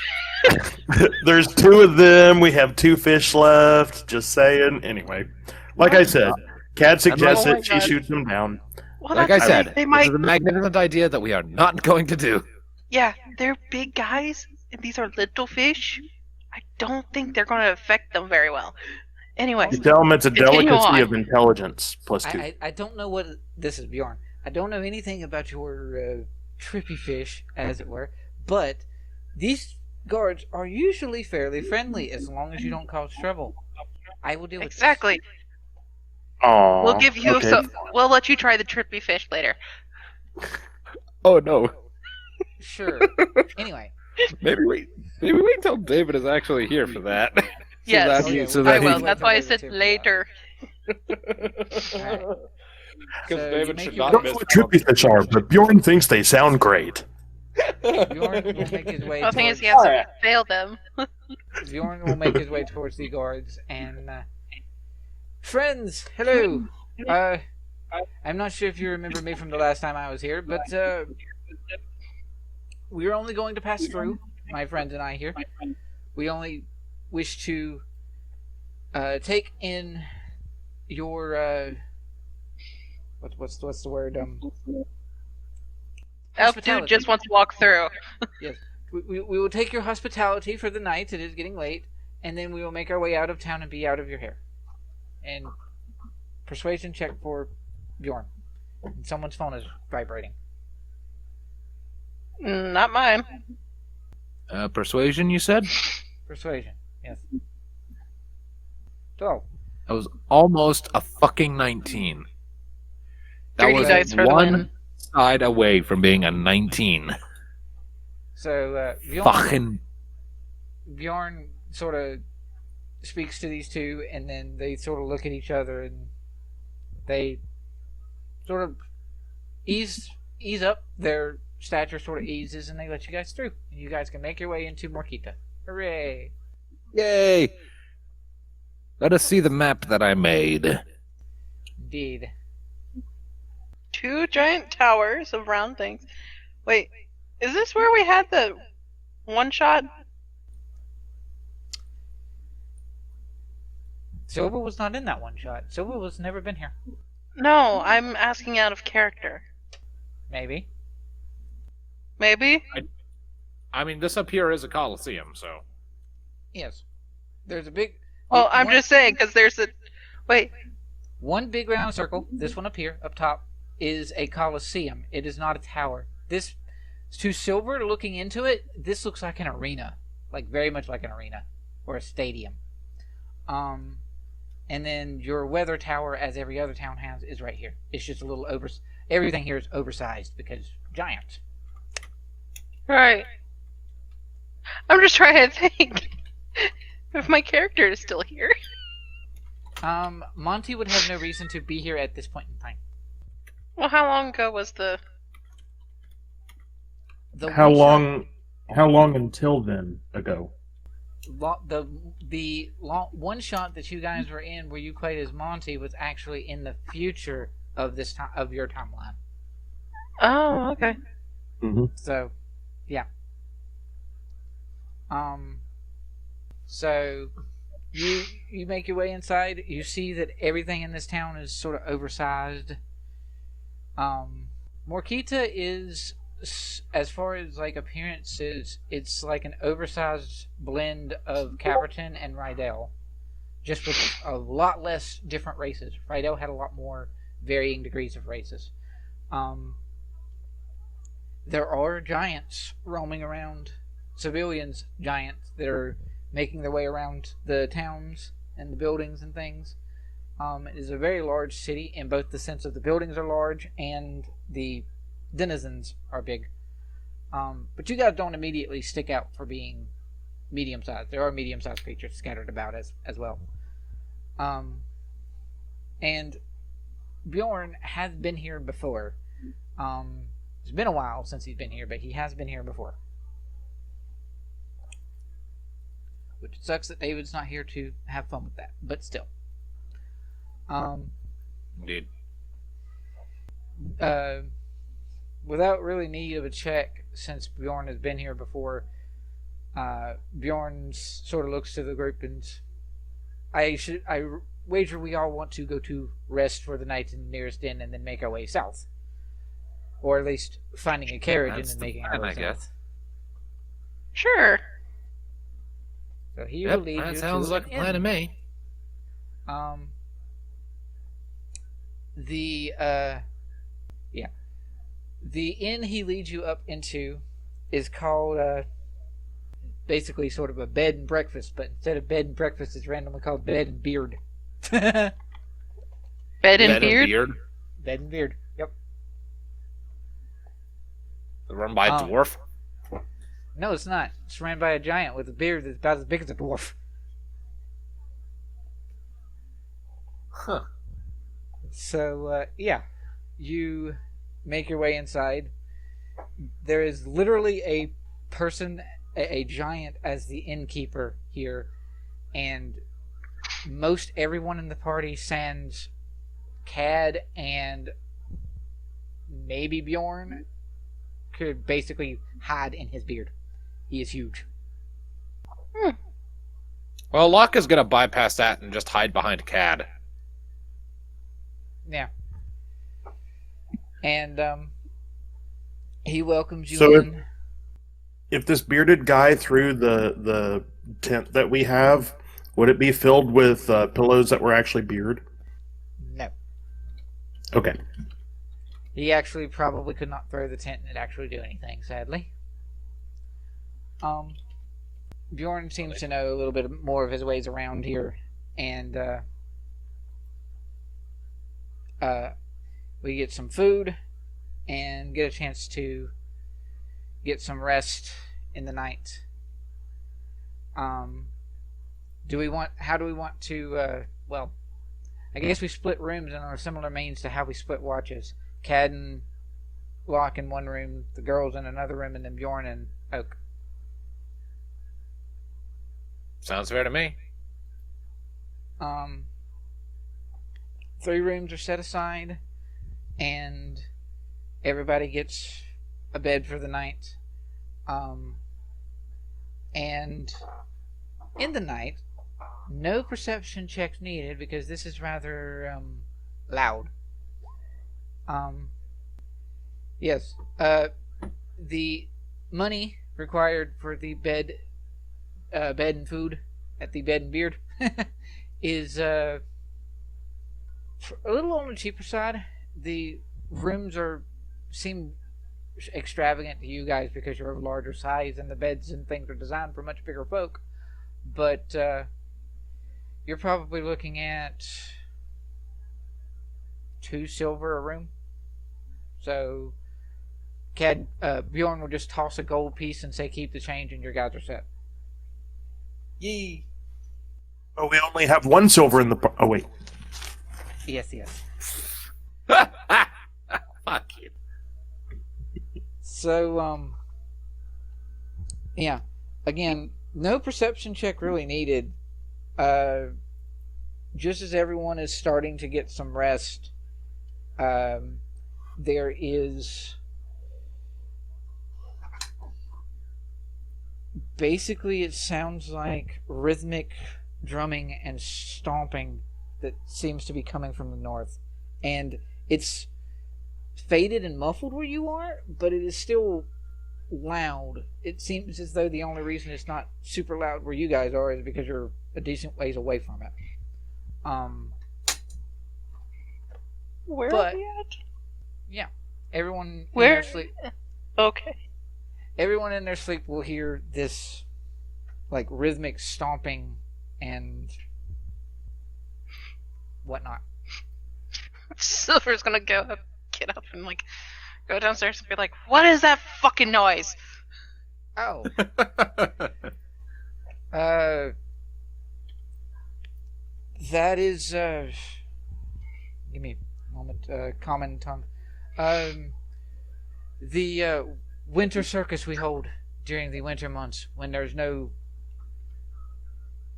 There's 2 of them. We have 2 fish left. Just saying. Anyway, like I said, Cad suggests Oh my it. She God. shoots him down. Well, Like I that's- said, they this might. is a magnificent idea that we are not going to do. Yeah, they're big guys, and these are little fish. I don't think they're going to affect them very well. Anyway, You tell them it's a Continue delicacy on. of intelligence plus 2. I don't know what this is, Bjorn. I don't know anything about your trippy fish, as it were, but these guards are usually fairly friendly as long as you don't cause trouble. I will deal with exactly. Aww, We'll give you okay. we'll let you try the trippy fish later. Oh no. this. Sure. Anyway, Maybe wait until David is actually here for that. Yes, that he- so I that will. he, That's why I David said too. later. alright. because So David you make should your I not don't miss. know what trippy fish are, but Bjorn thinks they sound great. Bjorn will make his way The thing is, towards, he has to fail them. Bjorn will make his way towards the guards and friends, hello. I'm not sure if you remember me from the last time I was here, but we're only going to pass through, my friends and I here. We only wish to take in your what's the word Elf dude hospitality. just wants to walk through. Yes, we will take your hospitality for the night. It is getting late, and then we will make our way out of town and be out of your hair. And persuasion check for Bjorn. And someone's phone is vibrating. Not mine. Persuasion, you said? Persuasion, yes. So, That was almost a fucking 19. That 30 was dice for the one win. side away from being a 19. Bjorn, Fucking. Bjorn sort of speaks to these two, and then they sort of look at each other, and they sort of ease up. Their stature sort of eases, and they let you guys through. And you guys can make your way into Morquita. Hooray! Yay! Let us see the map that I made. Indeed. 2 giant towers of round things. Wait, is this where we had the one shot? Silver was not in that one shot. Silver was never been here. No, I'm asking out of character. Maybe. Maybe? I mean, this up here is a coliseum, so. Yes. There's a big... Well, I'm just saying, because there's a... Wait. One big round circle, this one up here, up top, is a coliseum. It is not a tower. This, to Silver, looking into it, this looks like an arena. Like, very much like an arena. Or a stadium. And then your weather tower, as every other town has, is right here. It's just a little over... Everything here is oversized, because giants. Right. I'm just trying to think if my character is still here. Monty would have no reason to be here at this point in time. Well, how long ago was the... How long until then ago? The one shot that you guys were in, where you played as Monty, was actually in the future of this time of your timeline. Oh, okay. Mm-hmm. So, yeah. So you make your way inside. You see that everything in this town is sort of oversized. Morkita is, as far as like appearances, it's like an oversized blend of Caverton and Rydell, just with a lot less different races. Rydell had a lot more varying degrees of races. There are giants roaming around, civilians, giants that are making their way around the towns and the buildings and things. It is a very large city in both the sense of the buildings are large and the denizens are big. But you guys don't immediately stick out for being medium-sized. There are medium-sized creatures scattered about as well. And Bjorn has been here before. It's been a while since he's been here, but he has been here before. Which sucks that David's not here to have fun with that, but still. Indeed. Without really need of a check, since Bjorn has been here before, Bjorn sort of looks to the group and I wager we all want to go to rest for the night in the nearest inn and then make our way south. Or at least finding a carriage and then making our way south. Sure. So he will lead you that sounds to like a plan to me. The inn he leads you up into is called basically sort of a bed and breakfast, but instead of bed and breakfast, it's randomly called bed and beard. Bed and beard? Bed and beard. Yep. Run by a dwarf? No, it's not. It's ran by a giant with a beard that's about as big as a dwarf. Huh. So, yeah. You make your way inside. There is literally a person, a giant, as the innkeeper here. And most everyone in the party, sans Cad and maybe Bjorn, could basically hide in his beard. He is huge. Well, Locke is going to bypass that and just hide behind Cad. Yeah. And he welcomes you So in. If this bearded guy threw the tent that we have, would it be filled with pillows that were actually beard? No. Okay. He actually probably could not throw the tent and it actually do anything, sadly. Bjorn seems to know a little bit more of his ways around here, and we get some food and get a chance to get some rest in the night. How do we want to, well, I guess we split rooms and are similar means to how we split watches. Cad and Locke in one room, the girls in another room, and then Bjorn and Oak. Sounds fair to me. 3 rooms are set aside, and everybody gets a bed for the night. And in the night, no perception checks needed because this is rather loud. Yes. The money required for the bed bed and food at the Bed and Beard is a little on the cheaper side. The rooms seem extravagant to you guys because you're of a larger size, and the beds and things are designed for much bigger folk. But you're probably looking at 2 silver a room. So Bjorn will just toss a gold piece and say, "Keep the change," and your guys are set. Yee. Oh, we only have 1 silver in the. Oh wait. Yes. Fuck you. So, yeah. Again, no perception check really needed. Just as everyone is starting to get some rest, there is basically, it sounds like rhythmic drumming and stomping that seems to be coming from the north, and it's faded and muffled where you are, but it is still loud. It seems as though the only reason it's not super loud where you guys are is because you're a decent ways away from it. Where but, are we at? Yeah, everyone Where? in their sleep. Okay. Everyone in their sleep will hear this, like, rhythmic stomping and whatnot. Silver's gonna get up and like go downstairs and be like, "What is that fucking noise?" Oh. That is, give me a moment, common tongue. The, winter circus we hold during the winter months when there's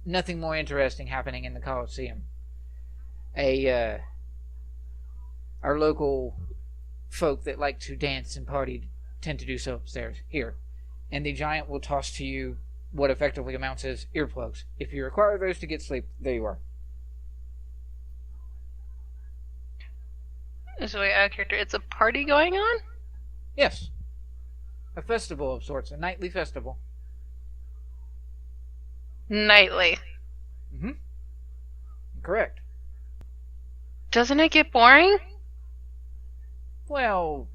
nothing more interesting happening in the Coliseum. Our local folk that like to dance and party tend to do so upstairs here, and the giant will toss to you what effectively amounts as earplugs. If you require those to get sleep, there you are. So we add character. It's a party going on? Yes. A festival of sorts, a nightly festival. Nightly. Mm-hmm. Correct. Doesn't it get boring? Well,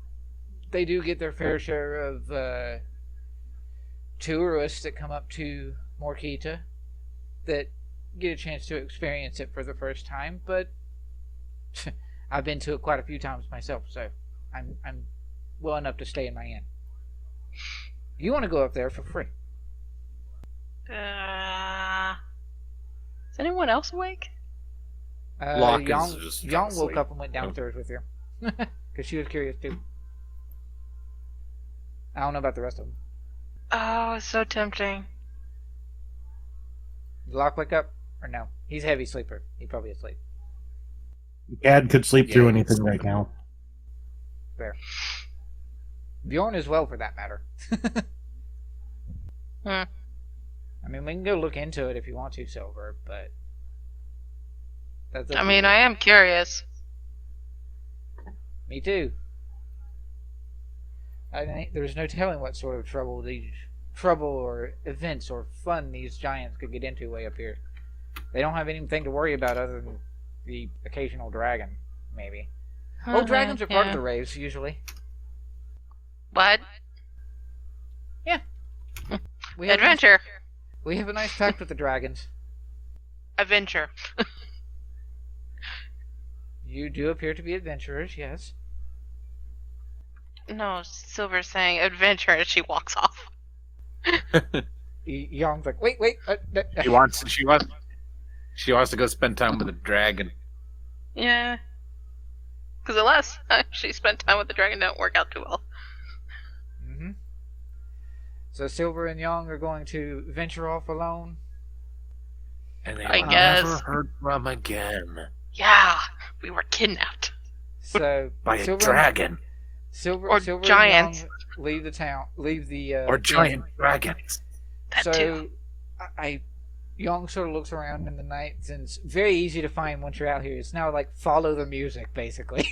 they do get their fair share of tourists that come up to Morkita that get a chance to experience it for the first time, but I've been to it quite a few times myself, so I'm well enough to stay in my inn. You want to go up there for free. Is anyone else awake? Locke is Young just woke asleep. up and went downstairs with you. Because she was curious too. I don't know about the rest of them. Oh, it's so tempting. Did Locke wake up? Or no? He's a heavy sleeper. He's probably asleep. Dad could sleep through Yeah, anything right now. Fair. Bjorn as well, for that matter. Hmm. I mean, we can go look into it if you want to, Silver, but... That's up I to mean, you. I am curious. Me too. There's no telling what sort of trouble or events or fun these giants could get into way up here. They don't have anything to worry about other than the occasional dragon, maybe. Well, dragons are part of the raves, usually. What? We have Adventure. We have a nice pact with the dragons. Adventure. You do appear to be adventurers, yes. No, Silver's saying adventure as she walks off. Young's like, wait. She wants to go spend time with the dragon. Yeah. Because the last time she spent time with the dragon didn't work out too well. Mm-hmm. So Silver and Young are going to venture off alone. And they I were guess. never heard from again. Yeah, we were kidnapped. So By a Silver, dragon. Silver, Or Silver giants. and Young leave the town. Leave the. Or giant dragons. That So, too. Young sort of looks around in the night, and it's very easy to find once you're out here. It's now like follow the music, basically.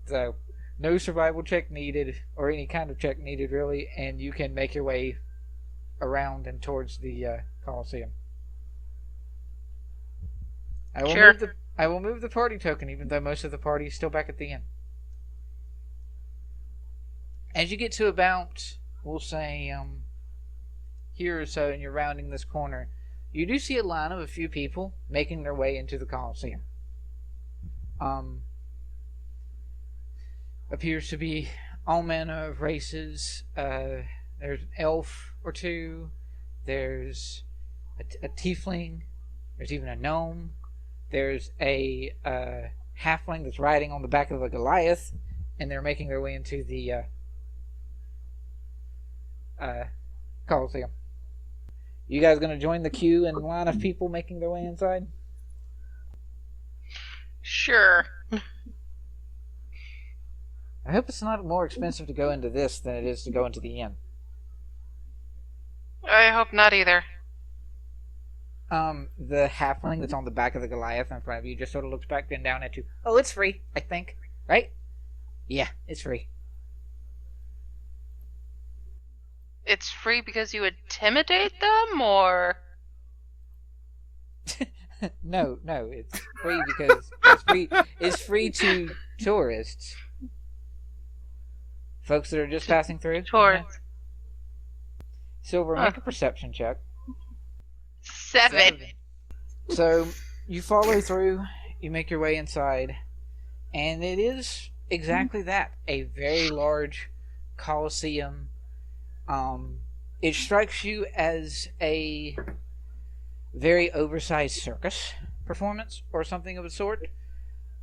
So, no survival check needed, or any kind of check needed, really, and you can make your way around and towards the Coliseum. Sure. I will move the party token, even though most of the party is still back at the inn. As you get to about, we'll say, here or so, and you're rounding this corner, you do see a line of a few people making their way into the Coliseum. Appears to be all manner of races. There's an elf or two. There's a tiefling. There's even a gnome. There's a halfling that's riding on the back of a Goliath, and they're making their way into the Coliseum. You guys gonna join the queue and line of people making their way inside? Sure. I hope it's not more expensive to go into this than it is to go into the inn. I hope not either. The halfling that's on the back of the Goliath in front of you just sort of looks back and down at you. Oh, it's free, I think. Right? Yeah, it's free. It's free because you intimidate them, or? No, it's free because it's free to tourists. Folks that are just passing through. Tourists. Silver, make a perception check. 7. So, you follow through, you make your way inside, and it is exactly that. A very large Colosseum. It strikes you as a very oversized circus performance, or something of the sort.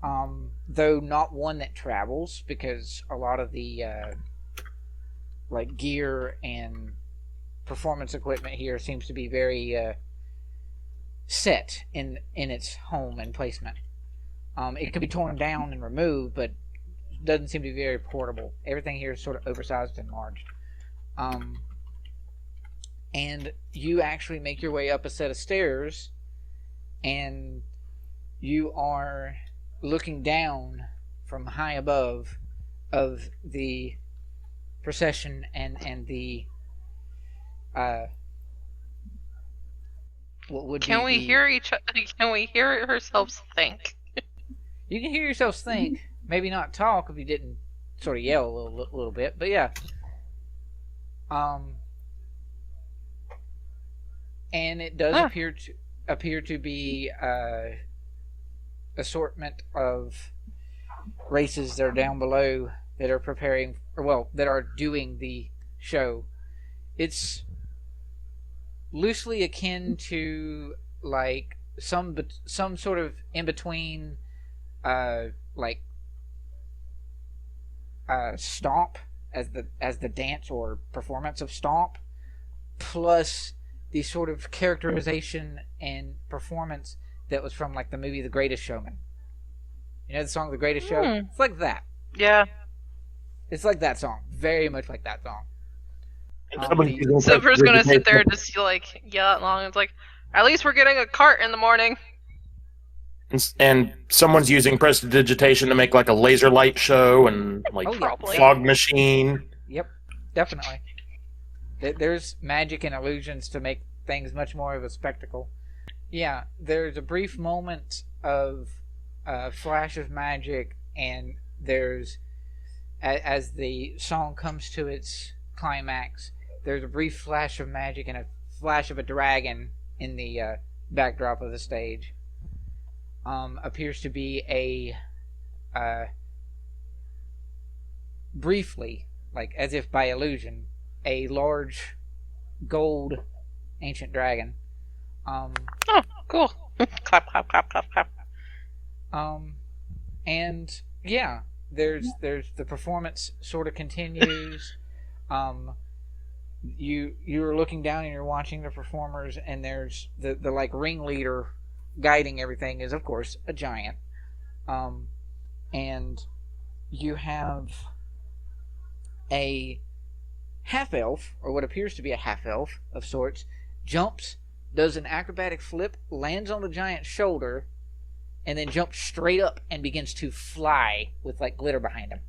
Though not one that travels, because a lot of the like gear and performance equipment here seems to be very set in its home and placement. It can be torn down and removed, but doesn't seem to be very portable. Everything here is sort of oversized and enlarged. And you actually make your way up a set of stairs, and you are looking down from high above of the procession and the what would Can we hear ourselves think? You can hear yourselves think. Maybe not talk if you didn't sort of yell a little bit, but yeah. And it does appear to be assortment of races that are down below that are preparing, that are doing the show. It's loosely akin to like some sort of in between, Stomp as the dance or performance of Stomp, plus the sort of characterization and performance that was from like the movie The Greatest Showman. You know the song The Greatest Show? It's like that. Yeah. It's like that song. Very much like that song. Silver's gonna sit there and just like yell out long. It's like, at least we're getting a cart in the morning. And someone's using prestidigitation to make like a laser light show and like fog machine. Yep, definitely. There's magic and illusions to make things much more of a spectacle. Yeah, there's a brief moment of flash of magic, and there's, as the song comes to its climax, there's a brief flash of magic and a flash of a dragon in the backdrop of the stage. Appears to be a briefly, like as if by illusion, a large gold ancient dragon. Oh, cool. Clap, clap, clap, clap, clap. And yeah, there's the performance sort of continues. You're looking down and you're watching the performers, and there's the like ringleader guiding everything is of course a giant. And you have a half elf, or what appears to be a half elf of sorts, jumps, does an acrobatic flip, lands on the giant's shoulder, and then jumps straight up and begins to fly with like glitter behind him.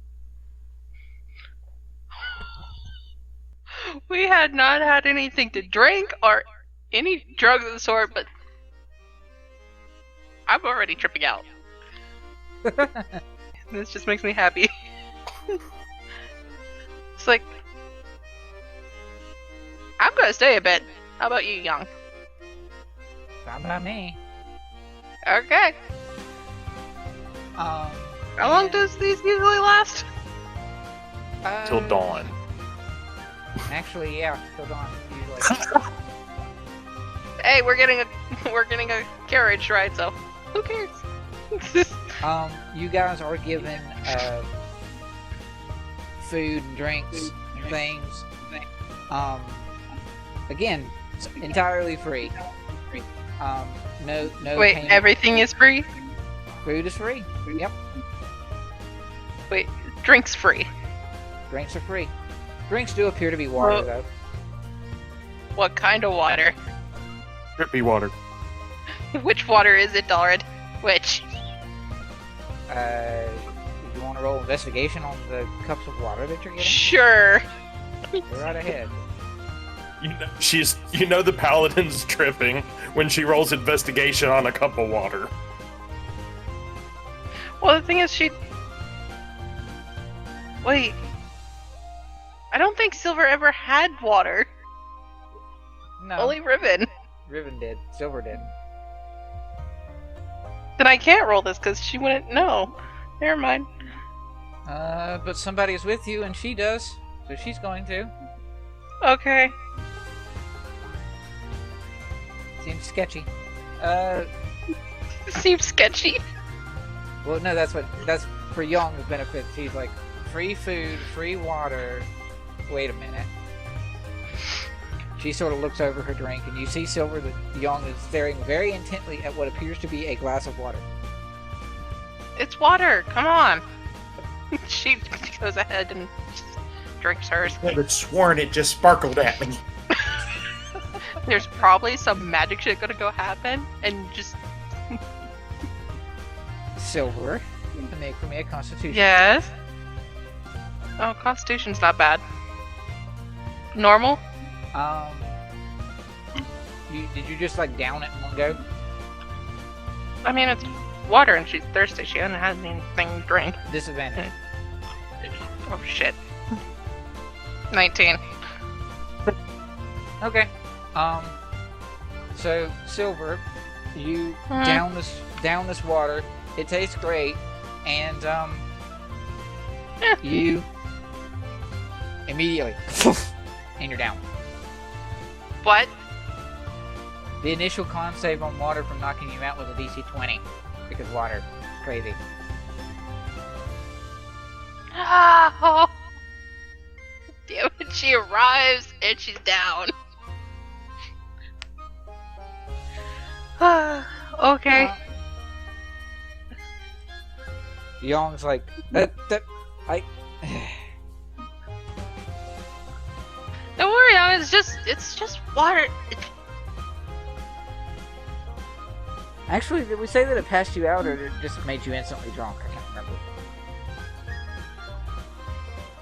We had not had anything to drink or any drugs of the sort, but I'm already tripping out. This just makes me happy. It's like, I'm gonna stay a bit. How about you, Young? Not about me. Okay. How long does these usually last? Till dawn. Actually, yeah, till dawn. Usually. Hey, we're getting a carriage ride, so who cares? You guys are given food and drinks and things. Again, it's entirely free. No Wait, payment. everything is free? Food is free. Yep. Wait, drinks free. Drinks are free. Drinks do appear to be water, Well- though. What kind of water? Drippy water. Which water is it, Dalred? Which? You want to roll investigation on the cups of water that you're getting? Sure. Go right ahead. You know the paladin's tripping when she rolls investigation on a cup of water. Well, the thing is, Wait. I don't think Silver ever had water. No, Only Riven. Riven did. Silver did. Then I can't roll this because she wouldn't know. Never mind. But somebody is with you, and she does, so she's going to. Okay. Seems sketchy. Seems sketchy. Well, no, that's for Young's benefit. She's like, free food, free water. Wait a minute. She sort of looks over her drink, and you see Silver that Young is staring very intently at what appears to be a glass of water. It's water. Come on. She goes ahead and just drinks hers. I would have sworn it just sparkled at me. There's probably some magic shit gonna go happen, and just Silver, make for me a Constitution. yes. Oh, Constitution's not bad. Normal. Did you just like down it in one go? I mean, it's water, and she's thirsty. She hasn't had anything to drink. Disadvantage. Oh shit. 19. Okay. So Silver, you down this water. It tastes great, and you immediately and you're down. What? The initial con save on water from knocking you out was a DC 20 because water is crazy. Oh. Damn it, she arrives and she's down. Okay. Young's like, I. Don't worry, Anna, it's just water. Actually, did we say that it passed you out, or it just made you instantly drunk? I can't remember.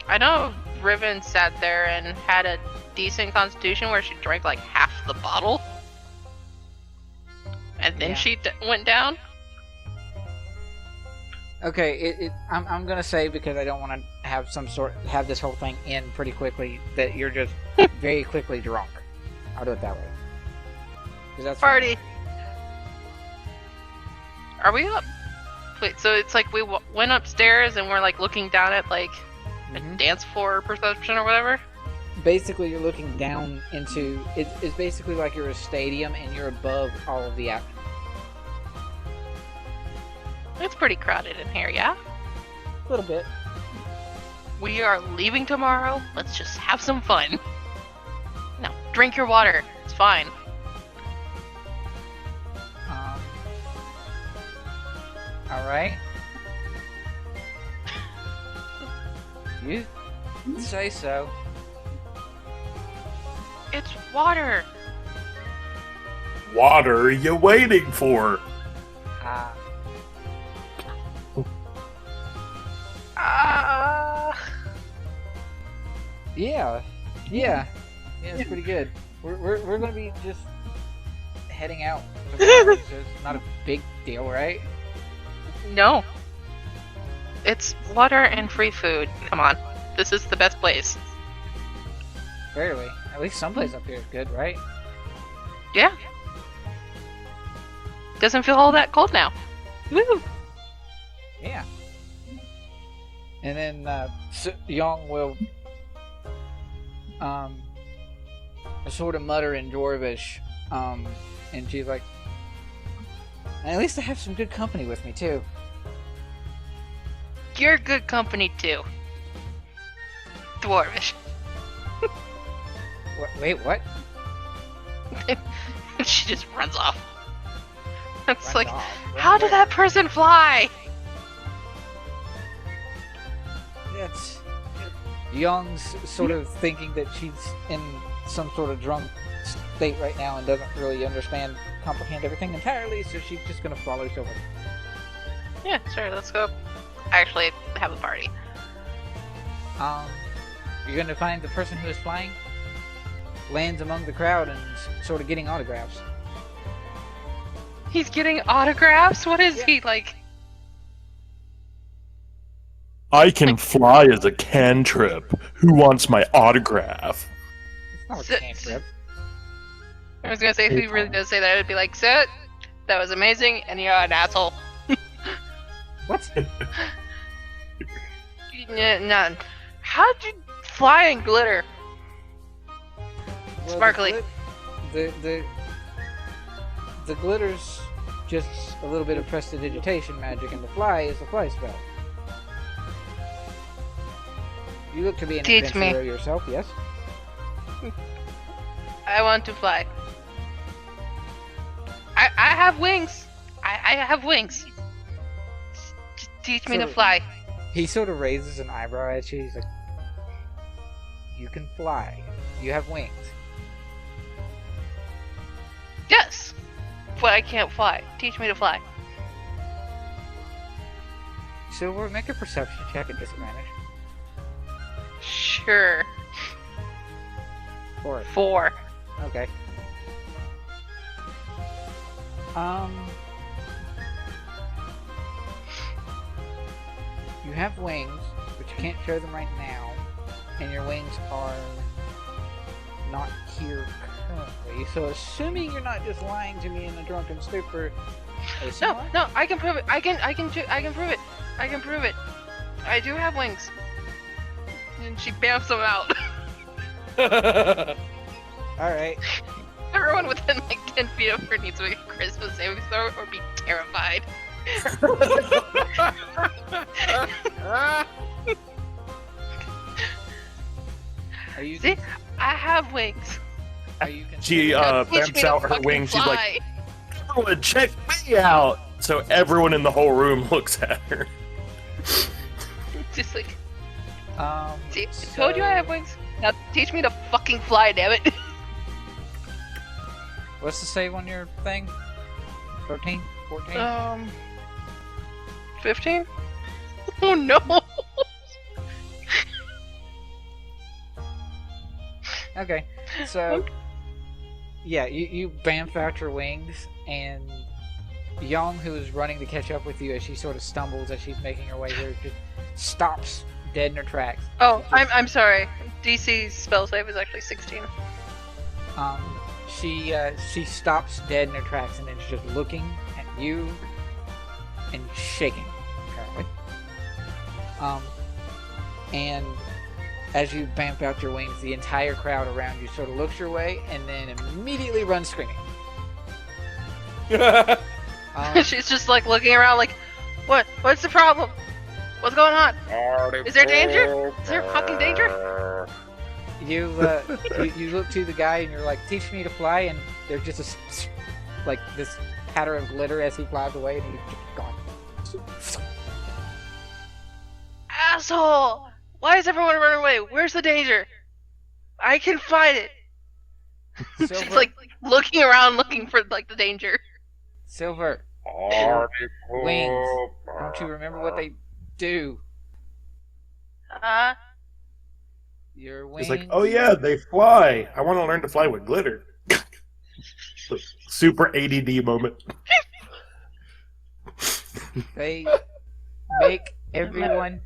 I know Riven sat there and had a decent constitution where she drank like half the bottle. And then Yeah. she went down. Okay, I'm gonna say, because I don't want to have this whole thing end pretty quickly, that you're just very quickly drunk. I'll do it that way. 'Cause that's Party. Are we up? Wait, so it's like we went upstairs and we're like looking down at like a Mhm. dance floor perception or whatever? Basically, you're looking down into it's basically like you're a stadium and you're above all of the action. It's pretty crowded in here, yeah? A little bit. We are leaving tomorrow. Let's just have some fun. No, drink your water. It's fine. All right. You say so. It's water. Water are you waiting for? Ah. Yeah. Yeah, it's pretty good. We're gonna be just heading out tomorrow, so it's not a big deal, right? No. It's water and free food. Come on. This is the best place. Barely. At least someplace up here is good, right? Yeah. Doesn't feel all that cold now. Woo! Yeah. And then Young will sort of mutter in Dwarvish, and she's like, at least I have some good company with me too. You're good company too. Dwarvish. Wait, what? She just runs off. It's Runs like, off. how did that person fly? That's Young's sort of thinking that she's in some sort of drunk state right now and doesn't really comprehend everything entirely, so she's just gonna follow Silver. Yeah, sure, let's go actually have a party. You're gonna find the person who is flying, lands among the crowd and sort of getting autographs. He's getting autographs? What is Yeah. he, like? I can fly as a cantrip. Who wants my autograph? It's not So- a cantrip. I was gonna say, if he really does say that, it'd be like, so, that was amazing, and you're an asshole. What? None. How'd you fly in glitter? Well, Sparkly. The glitter's just a little bit of prestidigitation magic, and the fly is a fly spell. You look to be an Teach me. adventurer yourself, yes? I want to fly. I have wings. I have wings. Teach me to So- fly. He sort of raises an eyebrow at you. He's like, "You can fly. You have wings." Yes, but I can't fly. Teach me to fly. So we'll make a perception check at disadvantage. Sure. Or 4. okay. You have wings, but you can't show them right now, and your wings are not here currently. So, assuming you're not just lying to me in a drunken stupor, I assume No, you are? no, I can prove it. I can prove it. I can prove it. I do have wings. And she bamfs them out. All right. Everyone within like 10 feet of her needs to make a Christmas saving throw or be terrified. Are you? See? I have wings. Are you? She Now teach me bamps to out her fucking wings. She's like, fly. "Everyone, check me out!" So everyone in the whole room looks at her. Just like, see, I So, told you I have wings. Now teach me to fucking fly, damn it. What's the save on your thing? 13? 14? 15? Oh no! Okay, so yeah, you bamf out your wings, and Young, who is running to catch up with you as she sort of stumbles as she's making her way here, just stops dead in her tracks. Oh, I'm sorry. DC's spell save is actually 16. She stops dead in her tracks and then is just looking at you and shaking, apparently. And as you bamf out your wings, the entire crowd around you sort of looks your way and then immediately runs screaming. She's just like looking around like, what's the problem? What's going on? Is there danger? Is there fucking danger? You look to the guy and you're like, teach me to fly, and there's just like this patter of glitter as he flies away and he's just gone. Asshole! Why is everyone running away? Where's the danger? I can fight it. She's Silver, like looking around looking for like the danger. Silver, wings. Don't you remember what they do? Your wings. He's like, oh yeah, they fly. I want to learn to fly with glitter. Super ADD moment. They make everyone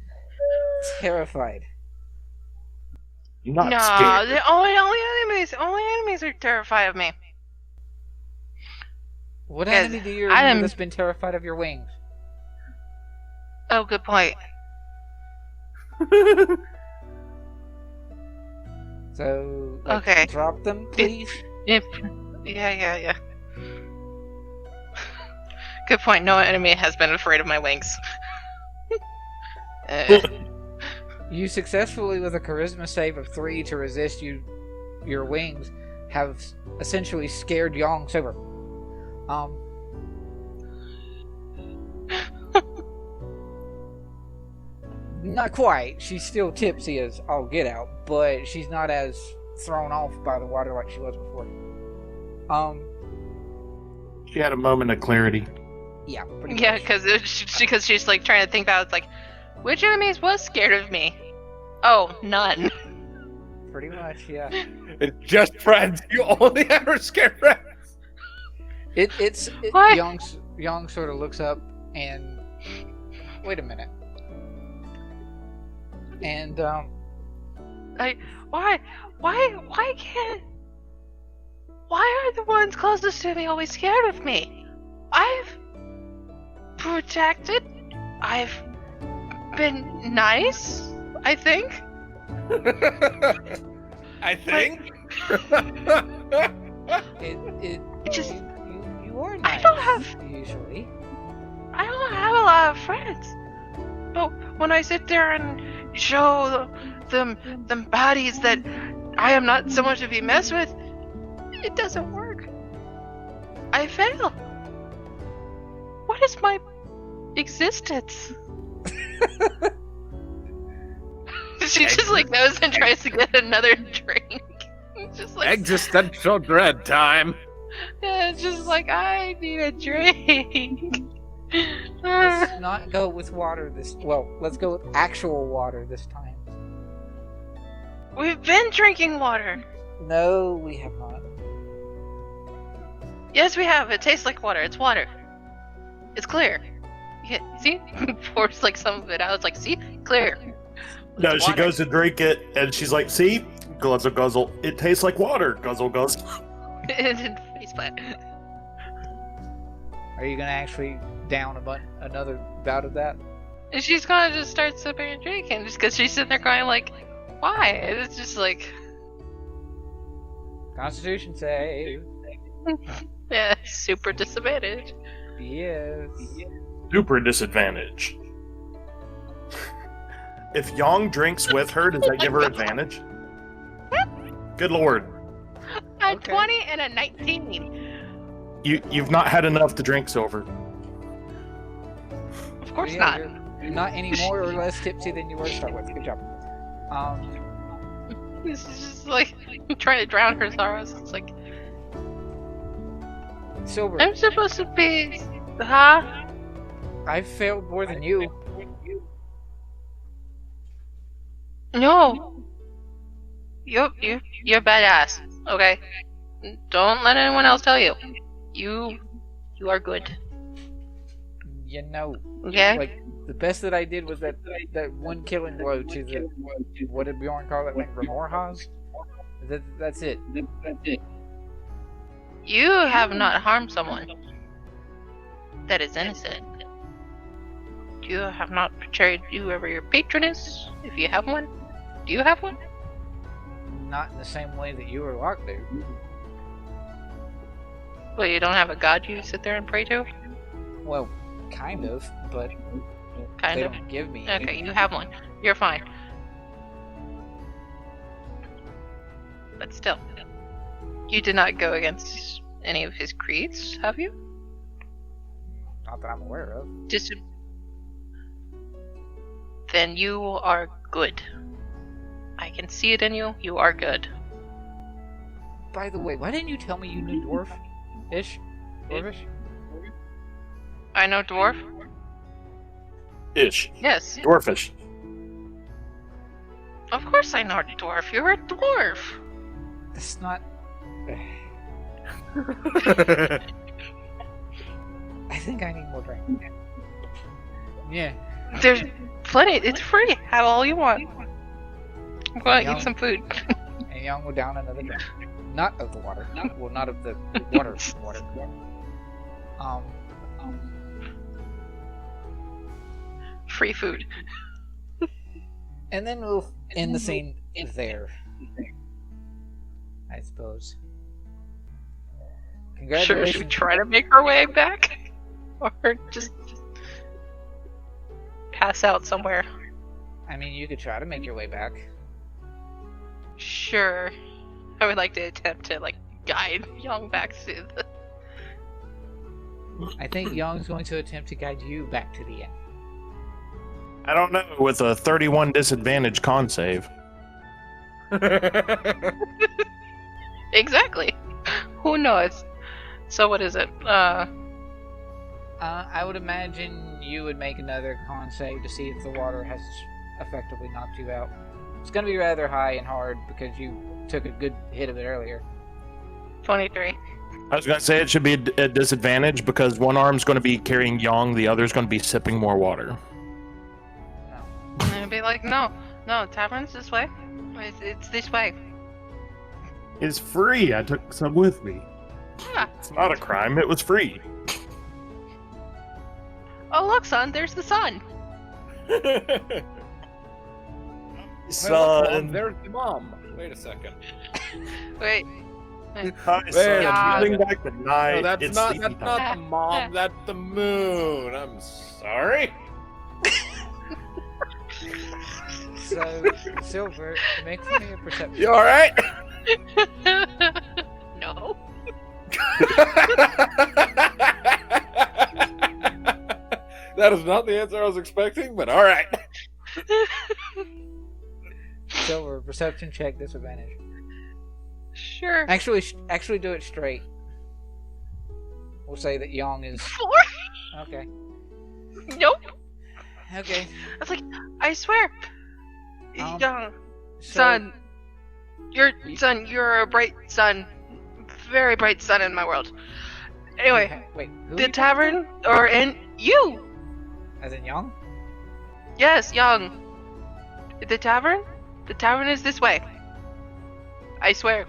terrified. Not No, scared. the only enemies are terrified of me. What Guys, enemy do you I remember am- that's been terrified of your wings? Oh, good point. So, like, Okay. drop them, please. Yeah. Good point. No enemy has been afraid of my wings. You successfully, with a charisma save of 3 to resist your wings, have essentially scared Yong sober. Not quite. She's still tipsy as all get out, but she's not as thrown off by the water like she was before. She had a moment of clarity. Yeah, pretty Yeah, much. because she's like trying to think about it's like, which enemies was scared of me? Oh, none. Pretty much, yeah. It's just friends. You only ever scare friends. What? Young sort of looks up and wait a minute. And Why are the ones closest to me always scared of me? I've protected. I've been nice, I think. I think. it Just- you are nice. I don't have usually. I don't have a lot of friends. But when I sit there and show them bodies that I am not someone to be messed with, it doesn't work. I fail. What is my existence? She just like goes and tries to get another drink. Just like Existential dread time. yeah, it's just like I need a drink. Let's not go with water this. Well, let's go with actual water this time. We've been drinking water. No, we have not. Yes, we have. It tastes like water. It's water. It's clear. Yeah, see? Pours like some of it out. It's like, see? Clear. No, It's she water. goes to drink it, and she's like, see? Guzzle, guzzle. It tastes like water. Guzzle, guzzle. And then face plant. Are you gonna actually down another bout of that? And she's gonna just start sipping and drinking just because she's sitting there going like, why? And it's just like, Constitution save. yeah, super disadvantage. Yes. Super disadvantage. If Yong drinks with her, does that give her advantage? Good lord. A Okay. 20 and a 19. You've not had enough to drink, Silver. Of course Yeah, not. You're not any more or less tipsy than you were to start with. Good job. This is just like trying to drown her sorrows. It's like, Silver, I'm supposed to be. Huh? I've failed more than you. No. You're badass. Okay. Don't let anyone else tell you. You are good. You know, Okay. like the best that I did was that one killing blow to the what did Bjorn call it? Like Remorhaz. That's it. You have not harmed someone that is innocent. You have not betrayed whoever your patron is, if you have one. Do you have one? Not in the same way that you or Locke do. Well, you don't have a god you sit there and pray to? Well, kind of, but Kind they of. don't give me. Okay, you have one. You're fine. But still, you did not go against any of his creeds, have you? Not that I'm aware of. Just. Then you are good. I can see it in you. You are good. By the way, why didn't you tell me you knew dwarf-ish? Dwarvish? I know dwarf. Ish. Yes. Dwarfish. Of course I know dwarf. You're a dwarf. That's not. I think I need more drink. Yeah. There's plenty. It's free. Have all you want. I'm going to Yum. eat some food. And Young will down another drink. Not of the water. Well, not of the water. Um, Free food. and then we'll end the scene there. I suppose. Sure, Congratulations. should we try to make our way back? Or just pass out somewhere? I mean, you could try to make your way back. Sure. I would like to attempt to, guide Young back to the... I think Young's going to attempt to guide you back to the end. I don't know. With a 31 disadvantage con save. Exactly. Who knows? So what is it? I would imagine you would make another con save to see if the water has effectively knocked you out. It's going to be rather high and hard because you took a good hit of it earlier. 23. I was going to say it should be a disadvantage because one arm's going to be carrying Yang, the other's going to be sipping more water. No. And I'd be like, no, tavern's this way. It's this way. It's free. I took some with me. Yeah. It's not a crime. It was free. Oh, look, son, there's the sun. Son. There's the mom. Wait a second. Wait. Hi, son. Yeah. Feeling back the night. No, that's It's not sleepy that's time. not the mom. That's the moon. I'm sorry. So, Silver, make for me a perception. You all right? No. That is not the answer I was expecting, but all right. Silver, perception check, disadvantage. Sure. Actually do it straight. We'll say that Young is... 4? Okay. Nope. Okay. I was like, I swear. Um, Young, So, son. You're a bright sun. Very bright sun in my world. Anyway, Wait, who? the tavern, or in you. As in Young? Yes, Young. The tavern? The tavern is this way. I swear.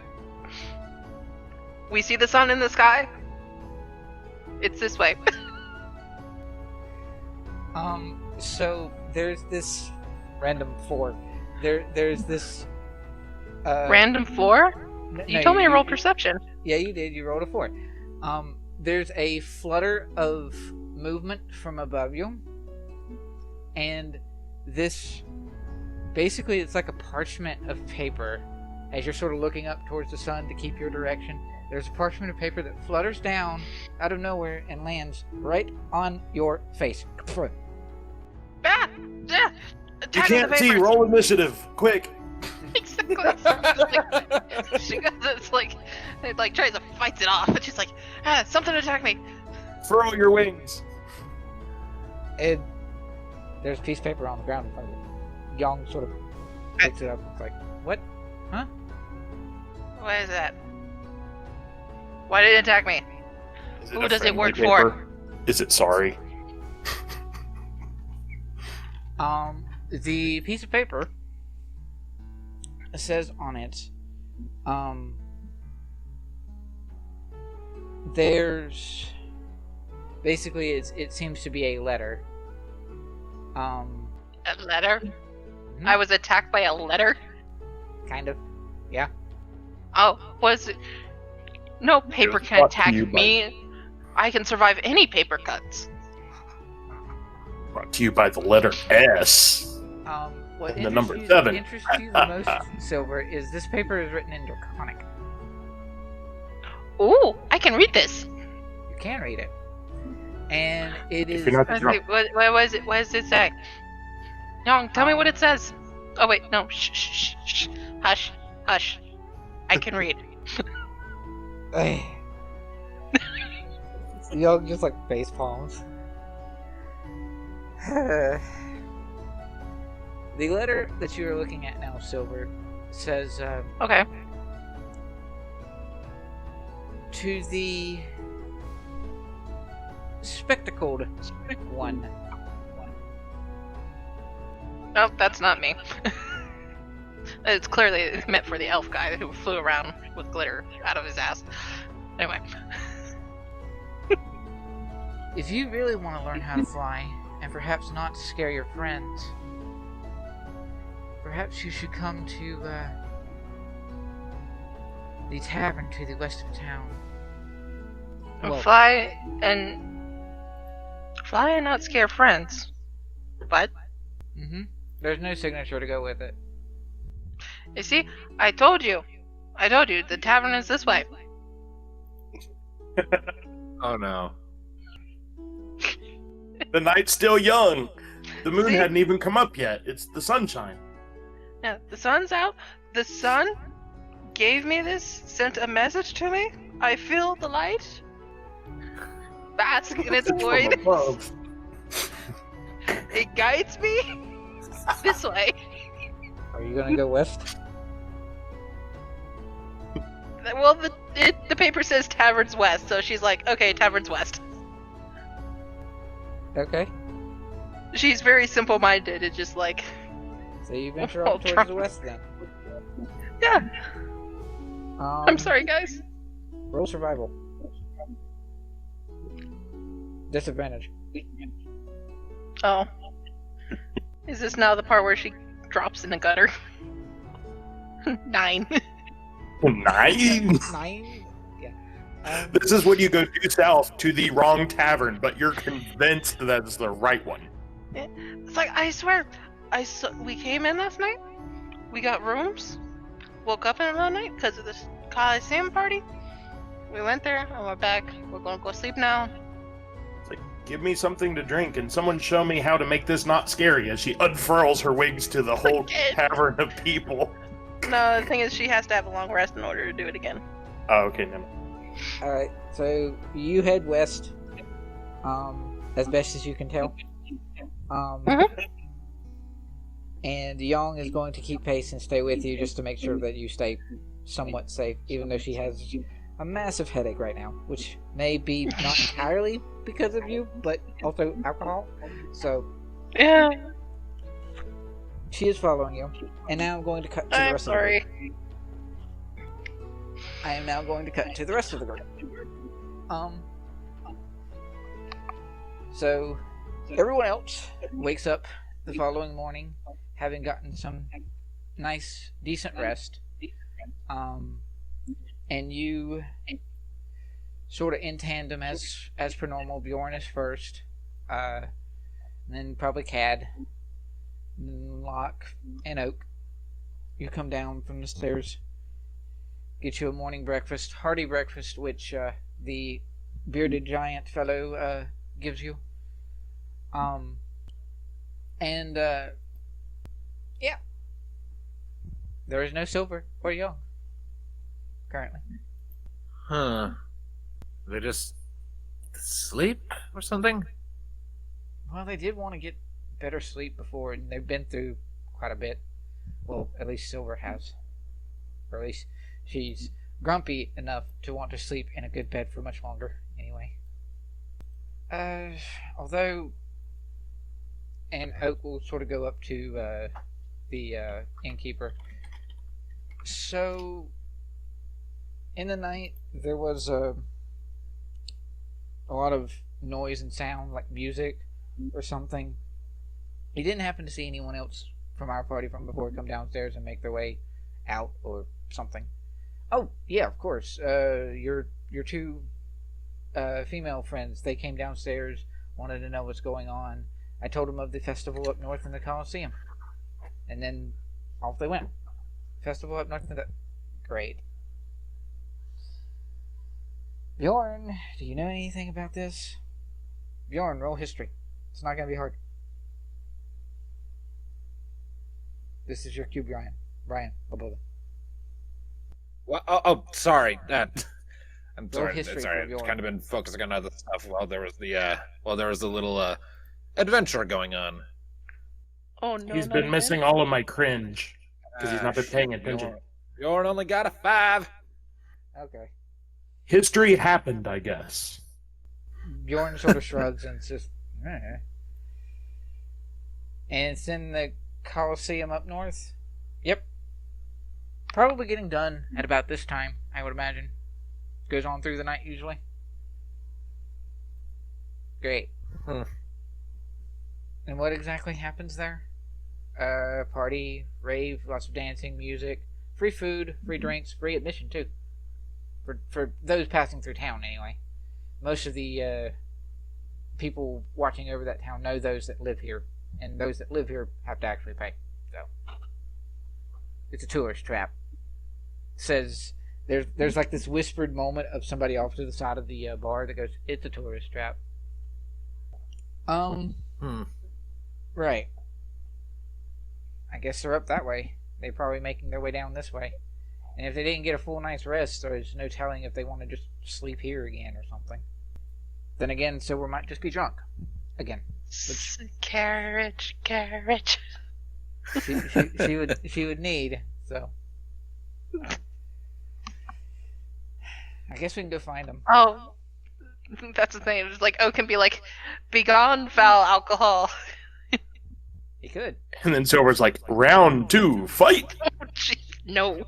We see the sun in the sky. It's this way. So there's this random 4. There's this Random 4? You told me to roll perception. Yeah, you did. You rolled a 4. There's a flutter of movement from above you, and this basically it's like a parchment of paper. As you're sort of looking up towards the sun to keep your direction, there's a parchment of paper that flutters down out of nowhere and lands right on your face. Ah! Yeah! You Attack can't the see. papers. Roll initiative. Quick. Exactly. She got this it tries to fight it off, but she's like, something attacked me. Furrow your wings. And there's a piece of paper on the ground in front of you. Young sort of picks it up. It's like, what? Huh? What is that? Why did it attack me? Is Who a does it friendly work paper? for? Is it sorry? The piece of paper says on it, there's basically it seems to be a letter. A letter? Mhm. I was attacked by a letter? Kind of. Yeah. Oh, was it? No paper was can brought to attack you by- me. I can survive any paper cuts. Brought to you by the letter S. What And the number interests 7. interests you the most, Silver, is this paper is written in Draconic. Ooh, I can read this. You can read it, and it If is. you're not Let's drunk. see, what was it? What does it say? Young, tell me what it says. Oh wait, no. Shh, shh, shh, shh. Hush, hush. I can read. Young just like face palms. The letter that you are looking at now, Silver, says, Okay. to the spectacled one. Nope, that's not me. It's clearly meant for the elf guy who flew around with glitter out of his ass. Anyway. If you really want to learn how to fly, and perhaps not scare your friends, perhaps you should come to the tavern to the west of town. Well, Fly and not scare friends. What? There's no signature to go with it. You see, I told you, the tavern is this way. Oh no. The night's still young. The moon See? hadn't even come up yet. It's the sunshine. Yeah, the sun's out. The sun gave me this, sent a message to me. I feel the light. Bask in its From void. above. It guides me this way. Are you gonna go west? Well, the paper says Tavern's West, so she's like, okay, Tavern's West. Okay. She's very simple-minded. It's just like, So you venture I'll off try. towards the west then. yeah. Um, I'm sorry, guys. Roll survival. Disadvantage. Oh. Is this now the part where she drops in the gutter? 9. 9? 9? Yeah. This is when you go due south to the wrong tavern, but you're convinced that's the right one. It's like, I swear, we came in last night, we got rooms, woke up in the middle of the night because of this Coliseum party. We went there, and we're back. We're gonna go sleep now. It's like, give me something to drink and someone show me how to make this not scary as she unfurls her wings to the whole tavern of people. No, the thing is, she has to have a long rest in order to do it again. Oh, okay, never. Alright, so you head west, as best as you can tell. And Young is going to keep pace and stay with you just to make sure that you stay somewhat safe, even though she has a massive headache right now, which may be not entirely because of you, but also alcohol. So, Yeah, she is following you. And now I'm going to cut to the I'm rest sorry. of the group. I am now going to cut to the rest of the group. So, everyone else wakes up the following morning, having gotten some nice, decent rest. And you sort of in tandem as per normal. Bjorn is first, and then probably Cad, then Locke, and Oak. You come down from the stairs, get you a morning breakfast, hearty breakfast, which the bearded giant fellow gives you. Yeah. There is no Silver or Young currently. Huh. They just sleep or something? Well, they did want to get better sleep before, and they've been through quite a bit. Well, at least Silver has. Or at least she's grumpy enough to want to sleep in a good bed for much longer, anyway. Although... And Oak will sort of go up to the innkeeper. So, in the night, there was a lot of noise and sound, like music or something. You didn't happen to see anyone else from our party from before come downstairs and make their way out or something. Oh, yeah, of course. Your two female friends, they came downstairs, wanted to know what's going on. I told them of the festival up north in the Coliseum. And then off they went. Festival up north in the... Great. Bjorn, do you know anything about this? Bjorn, roll history. It's not going to be hard. This is your cue, Brian. Brian, Bobola. Well, oh, sorry. I'm Roll sorry. history Sorry, for I've Bjorn. kind of been focusing on other stuff while there was the little adventure going on. Oh no. He's not been again. missing all of my cringe because he's not been paying attention. Bjorn only got a 5. Okay. History happened, I guess. Bjorn sort of shrugs and says, eh. And it's in the Coliseum up north? Yep. Probably getting done at about this time, I would imagine. Goes on through the night usually. Great. And what exactly happens there? Party, rave, lots of dancing, music, free food, free drinks, free admission too. For those passing through town anyway. Most of the people watching over that town know those that live here, and those that live here have to actually pay. So it's a tourist trap. Says there's like this whispered moment of somebody off to the side of the bar that goes, "It's a tourist trap." Right. I guess they're up that way. They're probably making their way down this way. And if they didn't get a full night's rest, there's no telling if they want to just sleep here again or something. Then again, Silver might just be drunk. Again. Which Carriage. she would need, so. I guess we can go find them. Oh, that's the thing. It's like, can be like, begone foul alcohol. He could. And then Silver's like, round 2, fight! Oh, jeez, no.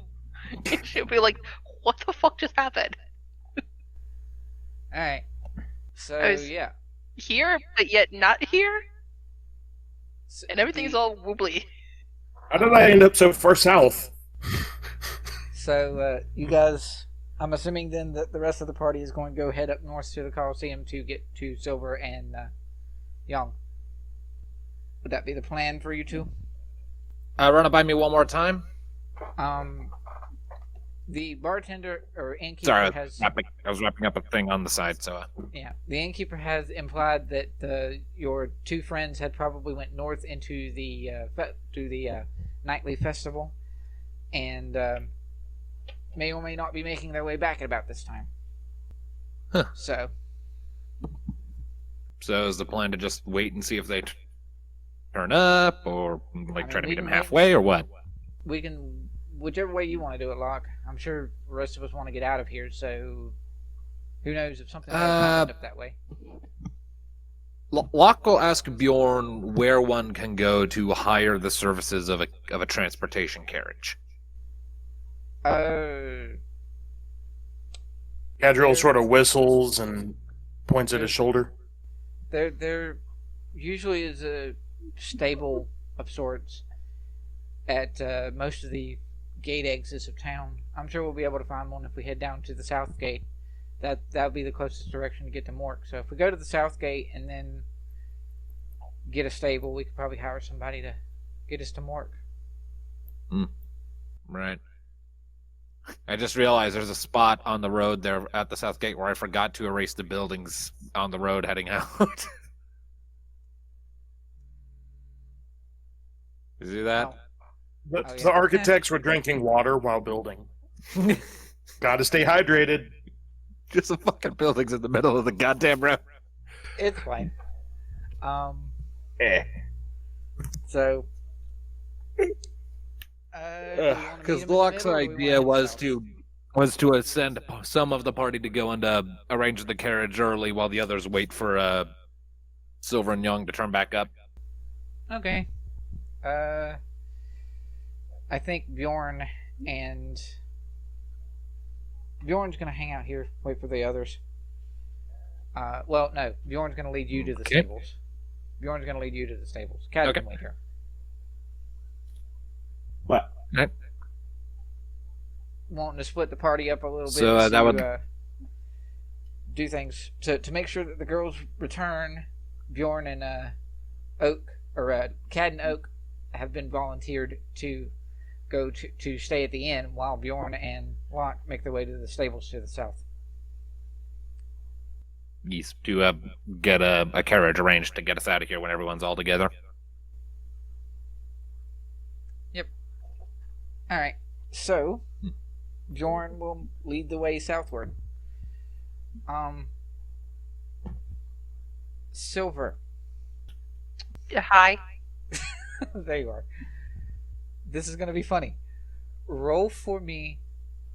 She'll be like, what the fuck just happened? Alright. So, yeah. Here, but yet not here? So And everything's all wobbly. How did I end up so far south? So, you guys, I'm assuming then that the rest of the party is going to go head up north to the Coliseum to get to Silver and Young. Would that be the plan for you two? Run it by me one more time. The bartender or innkeeper Sorry, has... I was wrapping up a thing on the side, so... Yeah, the innkeeper has implied that your two friends had probably went north into the nightly festival, and may or may not be making their way back at about this time. Huh. So is the plan to just wait and see if they turn up, or try to we meet them can halfway, or what? we can, whichever way you want to do it, Locke. I'm sure the rest of us want to get out of here, so who knows if something might end up that way. Locke will ask Bjorn where one can go to hire the services of a transportation carriage. Kaduril sort of whistles and points at his shoulder. There usually is a stable of sorts at most of the gate exits of town. I'm sure we'll be able to find one if we head down to the south gate. That would be the closest direction to get to Mork. So if we go to the south gate and then get a stable, we could probably hire somebody to get us to Mork. Right. I just realized there's a spot on the road there at the south gate where I forgot to erase the buildings on the road heading out. You see that? The, Oh, yeah. the architects were drinking water while building. Gotta stay hydrated. Just some fucking buildings in the middle of the goddamn road. It's fine. So, Because Locke's idea was to send some of the party to go and arrange the carriage early while the others wait for Silver and Young to turn back up. Okay. I think Bjorn's gonna hang out here, wait for the others. Well, no, Bjorn's gonna lead you to the Okay. stables. Bjorn's gonna lead you to the stables. Cat Okay. can wait here. What? Right. Wanting to split the party up a little bit. So, that would- do things to make sure that the girls return. Bjorn and Cad and Oak have been volunteered to go to stay at the inn while Bjorn and Locke make their way to the stables to the south. Yes, to get a carriage arranged to get us out of here when everyone's all together. Alright, so Bjorn will lead the way southward. Silver. Hi. There you are. This is going to be funny. Roll for me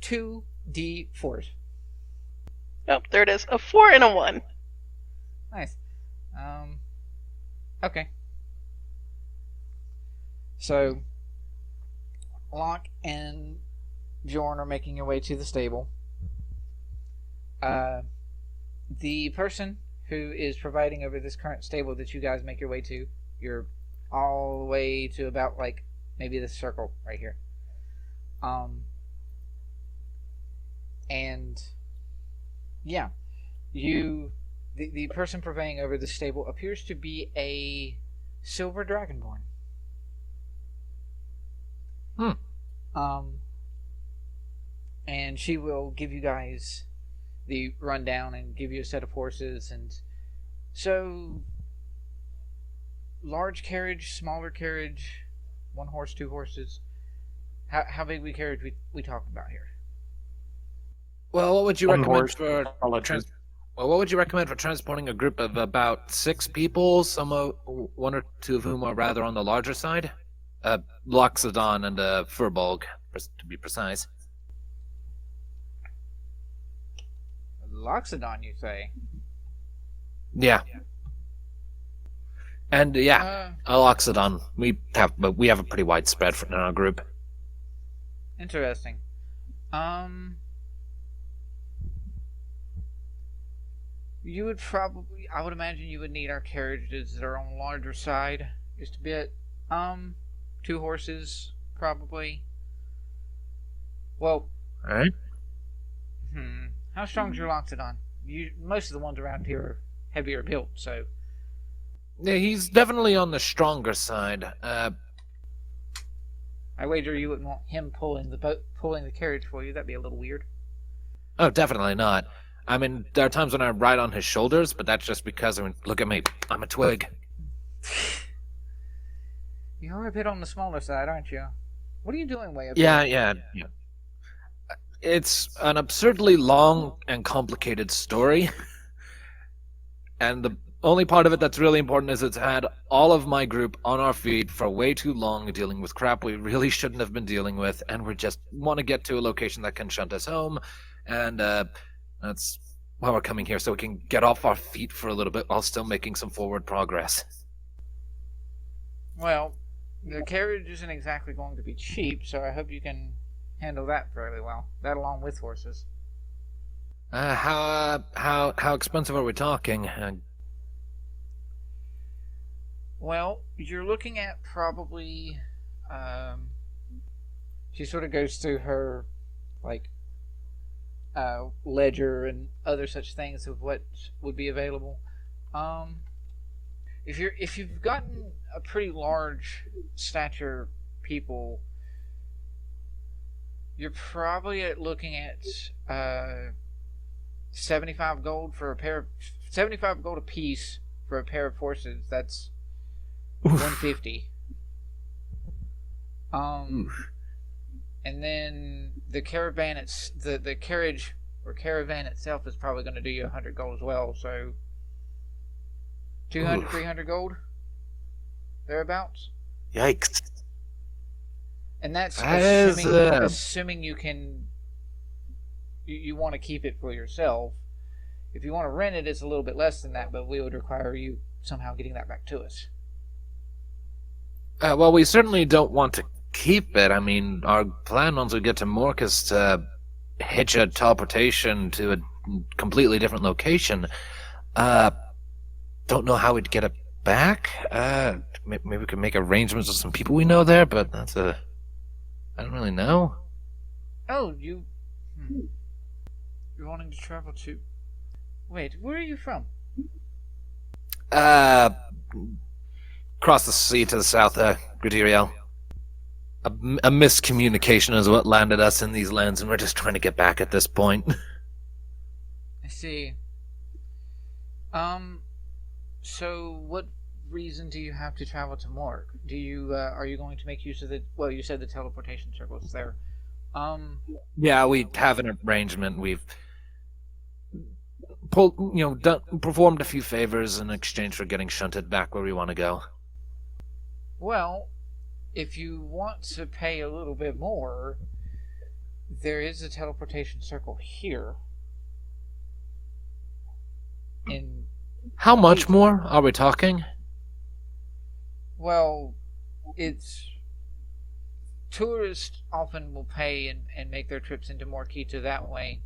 2d4s. Oh, there it is. A 4 and a 1. Nice. Okay. So, Locke and Bjorn are making your way to the stable. The person who is providing over this current stable that you guys make your way to, you're all the way to about, like, maybe this circle right here. And, yeah, the person providing over the stable appears to be a silver dragonborn. And she will give you guys the rundown and give you a set of horses. And so, large carriage, smaller carriage, 1 horse, 2 horses. How big a carriage we talking about here? Well, what would you One recommend horse, for I'll let you. Well, what would you recommend for transporting a group of about 6 people? One or two of whom are rather on the larger side. Loxodon and Furbolg, to be precise. Loxodon, you say? Yeah. And yeah, Loxodon. We have a pretty wide spread in our group. Interesting. You would probably, I would imagine you would need our carriages that are on the larger side just a bit. 2 horses, probably. Well, Alright. How strong is your Loxodon? Most of the ones around here are heavier built, so. Yeah, he's definitely on the stronger side. I wager you wouldn't want him pulling the carriage for you. That'd be a little weird. Oh, definitely not. I mean, there are times when I ride on his shoulders, but that's just because, I mean, look at me. I'm a twig. You're a bit on the smaller side, aren't you? What are you doing way up Yeah, here? yeah. It's an absurdly long and complicated story. And the only part of it that's really important is it's had all of my group on our feet for way too long, dealing with crap we really shouldn't have been dealing with, and we just want to get to a location that can shunt us home, and that's why we're coming here, so we can get off our feet for a little bit while still making some forward progress. Well, the carriage isn't exactly going to be cheap, so I hope you can handle that fairly well. That along with horses. How expensive are we talking? Well, you're looking at probably. She sort of goes through her, like, ledger and other such things of what would be available. If you've gotten a pretty large stature people, you're probably looking at 75 gold for a pair of 75 gold apiece for a pair of horses. That's 150. And then the caravan, the carriage or caravan itself is probably going to do you 100 gold as well. So 200, 300 gold, thereabouts. Yikes! And that's That assuming you can. You want to keep it for yourself. If you want to rent it, it's a little bit less than that, but we would require you somehow getting that back to us. Well, we certainly don't want to keep it. I mean, our plan once we get to Mork is to hitch a teleportation to a completely different location. Don't know how we'd get it back. Maybe we could make arrangements with some people we know there, but I don't really know. Oh, you're wanting to travel to... Wait, where are you from? Across the sea to the south, Gradiriel. A miscommunication is what landed us in these lands, and we're just trying to get back at this point. I see. So what reason do you have to travel to Mork? Do you, are you going to make use of the... Well, you said the teleportation circles there. Yeah, we have an arrangement. We've performed a few favors in exchange for getting shunted back where we want to go. Well, if you want to pay a little bit more, there is a teleportation circle here. In How much more are we talking? Well, it's tourists often will pay and make their trips into Morquita that way.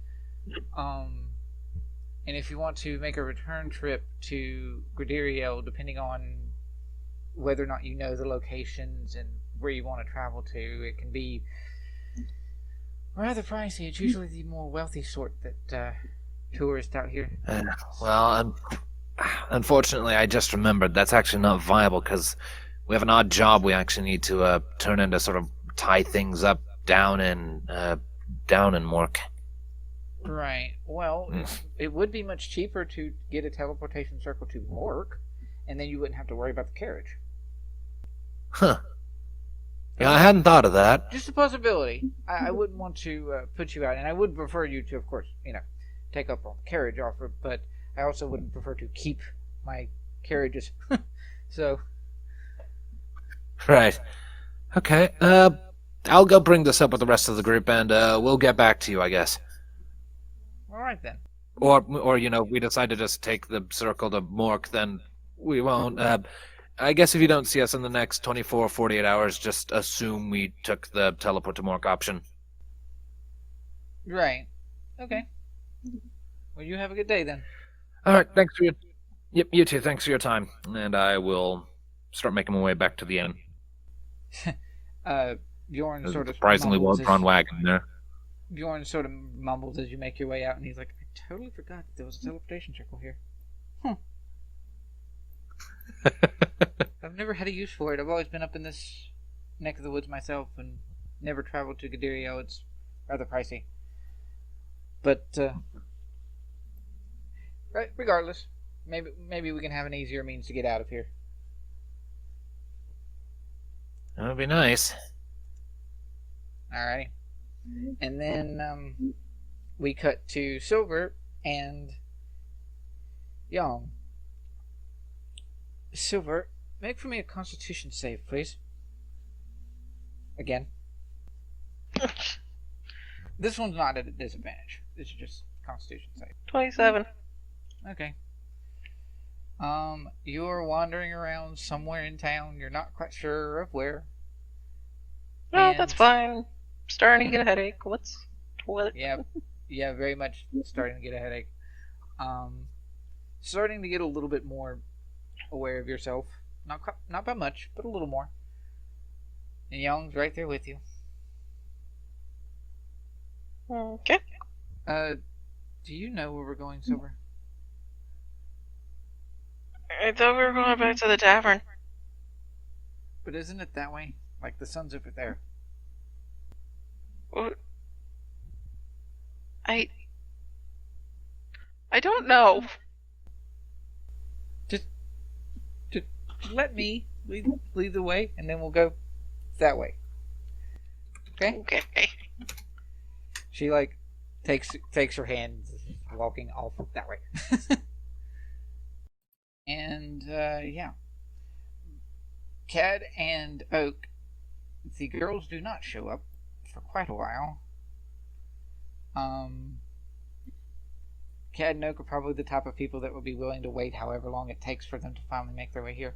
And if you want to make a return trip to Gradiriel, depending on whether or not you know the locations and where you want to travel to, it can be rather pricey. It's usually the more wealthy sort that tourists out here. Unfortunately, I just remembered that's actually not viable because we have an odd job we actually need to turn in to sort of tie things up down in Mork. Right. Well, it would be much cheaper to get a teleportation circle to Mork, and then you wouldn't have to worry about the carriage. Huh. Yeah, I hadn't thought of that. Just a possibility. I wouldn't want to put you out, and I would prefer you to, of course, take up on the carriage offer, but I also wouldn't prefer to keep my carriages. So. Right. Okay. I'll go bring this up with the rest of the group, and we'll get back to you, I guess. All right then. Or we decide to just take the circle to Mork, then we won't. I guess if you don't see us in the next 24 or 48 hours, just assume we took the teleport to Mork option. Right. Okay. Well, you have a good day then. All right. Thanks for your. Yep. You too. Thanks for your time, and I will start making my way back to the inn. Bjorn sort of surprisingly well-drawn wagon there. Bjorn sort of mumbles as you make your way out, and he's like, "I totally forgot that there was a teleportation circle here. I've never had a use for it. I've always been up in this neck of the woods myself, and never traveled to Gradiriel. It's rather pricey. But regardless, maybe we can have an easier means to get out of here." That would be nice. Alrighty. And then we cut to Silver and Young. Silver, make for me a Constitution save, please. Again. This one's not at a disadvantage. This is just Constitution save. 27. Okay. You're wandering around somewhere in town. You're not quite sure of where. No, that's fine. Starting to get a headache. What? Yeah, very much starting to get a headache. Starting to get a little bit more aware of yourself. Not by much, but a little more. And Young's right there with you. Okay. Do you know where we're going, Silver? I thought we were going back to the tavern. But isn't it that way? Like the sun's over there. What? I don't know. Just let me lead the way, and then we'll go that way. Okay? Okay. She takes her hand, walking off that way. And yeah, Cad and Oak, the girls do not show up for quite a while. Cad and Oak are probably the type of people that would be willing to wait however long it takes for them to finally make their way here.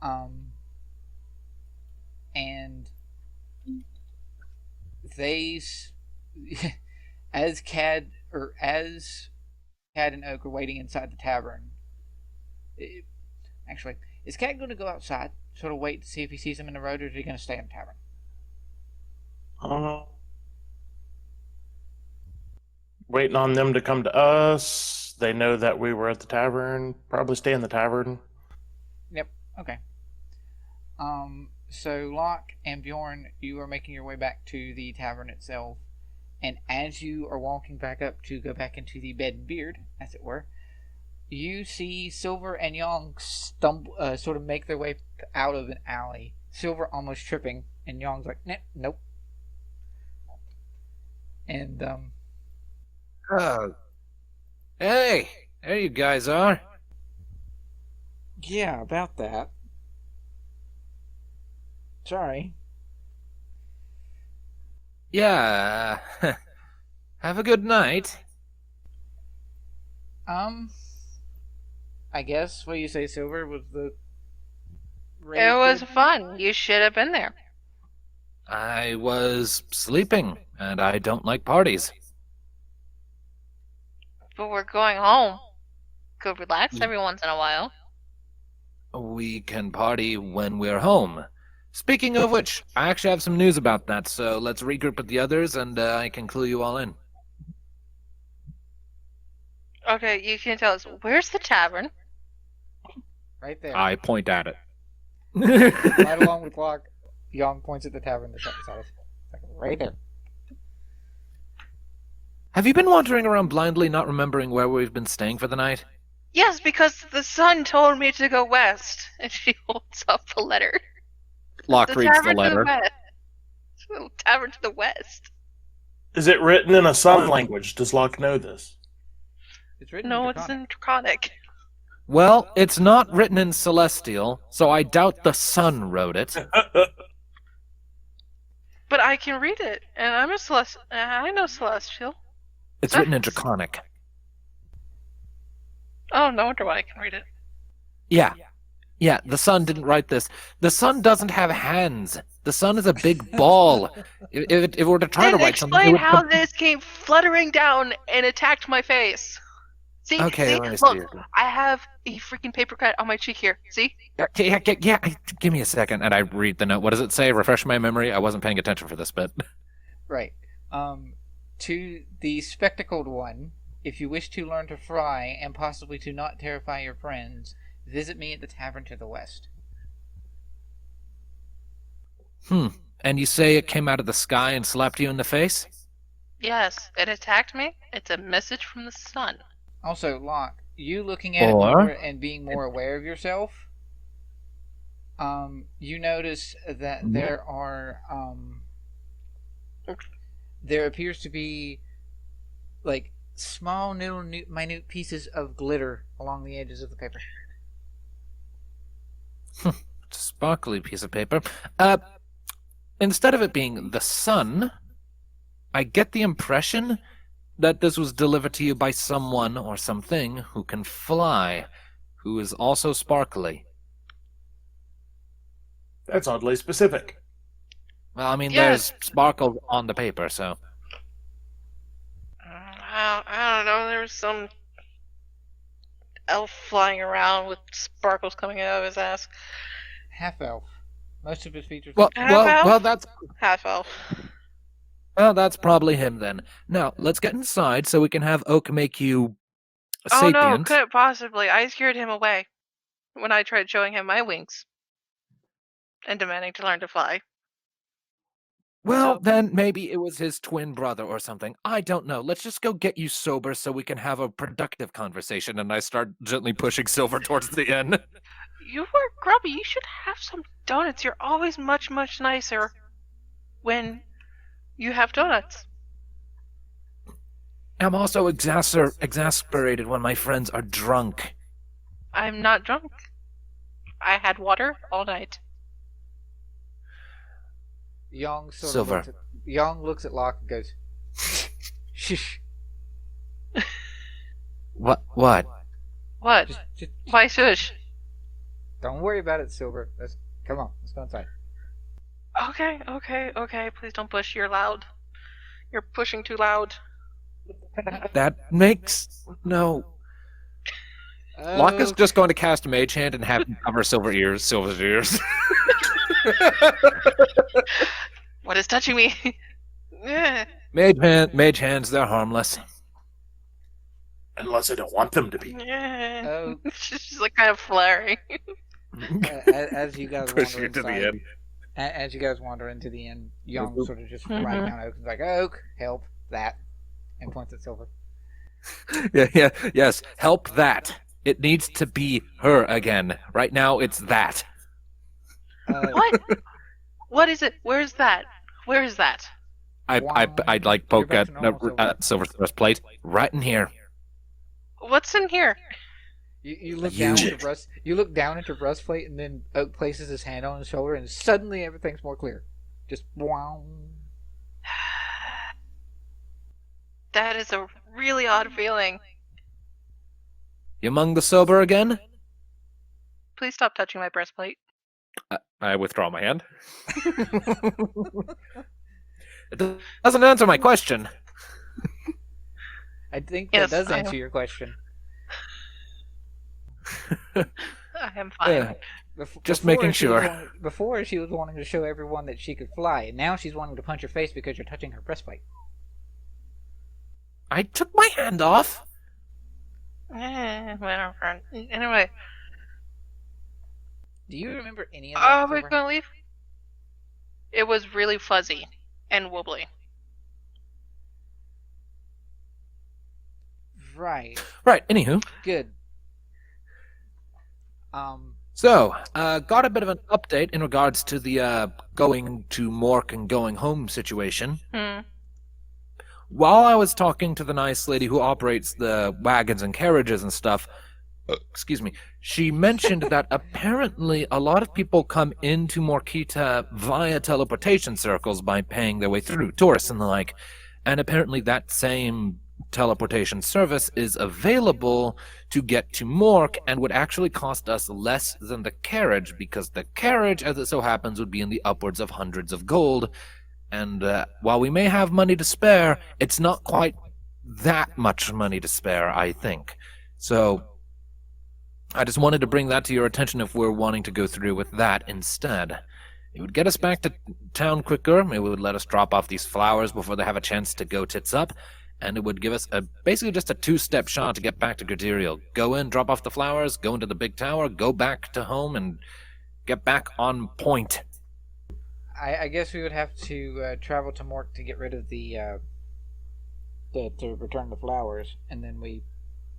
And they, as Cad and Oak are waiting inside the tavern. Actually, is Cad going to go outside, sort of wait to see if he sees them in the road, or is he going to stay in the tavern? Waiting on them to come to us. They know that we were at the tavern. Probably stay in the tavern. Yep. Okay. So Locke and Bjorn, you are making your way back to the tavern itself, and as you are walking back up to go back into the bed and beard, as it were, you see Silver and Young stumble, sort of make their way out of an alley. Silver almost tripping, and Young's like, nope. And Oh. Hey, there you guys are. yeah, about that. Sorry. Yeah. Have a good night. I guess what you say, Silver, was the raid It was good? fun. You should have been there. I was sleeping, and I don't like parties. But we're going home. Go relax every once in a while. We can party when we're home. Speaking of which, I actually have some news about that, so let's regroup with the others and I can clue you all in. Okay, you can tell us, where's the tavern? Right there. I point at it. Right along with Locke. Young points at the tavern beside us. Right there. Have you been wandering around blindly, not remembering where we've been staying for the night? Yes, because the sun told me to go west. And she holds up the letter. Locke reads the tavern to the letter. west. The tavern to the west. Is it written in a sun language? Does Locke know this? It's written No, in it's Draconic. in Draconic. Well, it's not written in Celestial, so I doubt the sun wrote it. But I can read it, and I'm a Celestial. I know Celestial. It's written in Draconic. Oh, no wonder why I can read it. Yeah, the sun didn't write this. The sun doesn't have hands. The sun is a big ball. If it were to try Then to write something, it explain would how this came fluttering down and attacked my face. See, Okay, see? let me see Look, here. I have a freaking paper cut on my cheek here. See? Yeah, give me a second, and I read the note. What does it say? Refresh my memory. I wasn't paying attention for this bit. Right. To the spectacled one, if you wish to learn to fry and possibly to not terrify your friends, visit me at the tavern to the west. And you say it came out of the sky and slapped you in the face? Yes, it attacked me. It's a message from the sun. Also, Locke, you looking at it Or- more and being more aware of yourself, you notice that there are, there appears to be, like, small, little, minute pieces of glitter along the edges of the paper. It's a sparkly piece of paper. Instead of it being the sun, I get the impression that this was delivered to you by someone or something who can fly, who is also sparkly. That's oddly specific. Well, I mean, Yes. there's sparkle on the paper, so... I don't know. There was some elf flying around with sparkles coming out of his ass. Half elf. Most of his features. Well, Half-elf? that's... Half elf. Well, that's probably him then. Now, let's get inside so we can have Oak make you a Oh no, sapient. couldn't possibly. I scared him away when I tried showing him my wings and demanding to learn to fly. Well, So- then maybe it was his twin brother or something. I don't know. Let's just go get you sober so we can have a productive conversation. And I start gently pushing Silver towards the end. You were grubby. You should have some donuts. You're always much, much nicer when you have donuts. I'm also exasperated when my friends are drunk. I'm not drunk. I had water all night. Young sort Silver. of Young looks at Locke and goes, "Shh, What? What? just Why shush? don't worry about it, Silver. Come on, let's go inside." Okay. Please don't push. You're loud. You're pushing too loud. That makes no. Locke is just going to cast Mage Hand and have him cover Silver's ears. What is touching me? Eh. Mage Hands, they're harmless. Unless I don't want them to be. Eh. Oh. She's like kind of flaring. As you guys Push wander you to the inside, end. as you guys wander into the inn, Young sort of just Mhm. right down Oak and is like, "Oak, help that," and points at Silver. Yes, help that. It needs to be her again. Right now, it's that. What? What is it? Where's that? Where is that? I'd like You're poke back at to normal, Silver. Silver's plate right in here. What's in here? You look down at the breast. You look down at your breastplate, and then Oak places his hand on his shoulder, and suddenly everything's more clear. Just wow. That is a really odd feeling. You among the sober again? Please stop touching my breastplate. I withdraw my hand. It doesn't answer my question. I think Yes, that does I answer am. your question. I am fine. Just Before making she was sure. before she was wanting to show everyone that she could fly, and now she's wanting to punch your face because you're touching her breastplate. I took my hand off. Whatever. Anyway. Do you remember any of that? Are we Silver? gonna leave? It was really fuzzy and wobbly. Right. Right, anywho. Good. So, got a bit of an update in regards to the going to Mork and going home situation. While I was talking to the nice lady who operates the wagons and carriages and stuff, excuse me, she mentioned that apparently a lot of people come into Morkita via teleportation circles by paying their way through, tourists and the like, and apparently that same teleportation service is available to get to Mork and would actually cost us less than the carriage, because the carriage, as it so happens, would be in the upwards of hundreds of gold. And while we may have money to spare, it's not quite that much money to spare, I think. So I just wanted to bring that to your attention if we're wanting to go through with that instead. It would get us back to town quicker, it would let us drop off these flowers before they have a chance to go tits up, and it would give us basically just a two-step shot to get back to Gradiriel. Go in, drop off the flowers, go into the big tower, go back to home, and get back on point. I guess we would have to travel to Mork to get rid of to return the flowers, and then we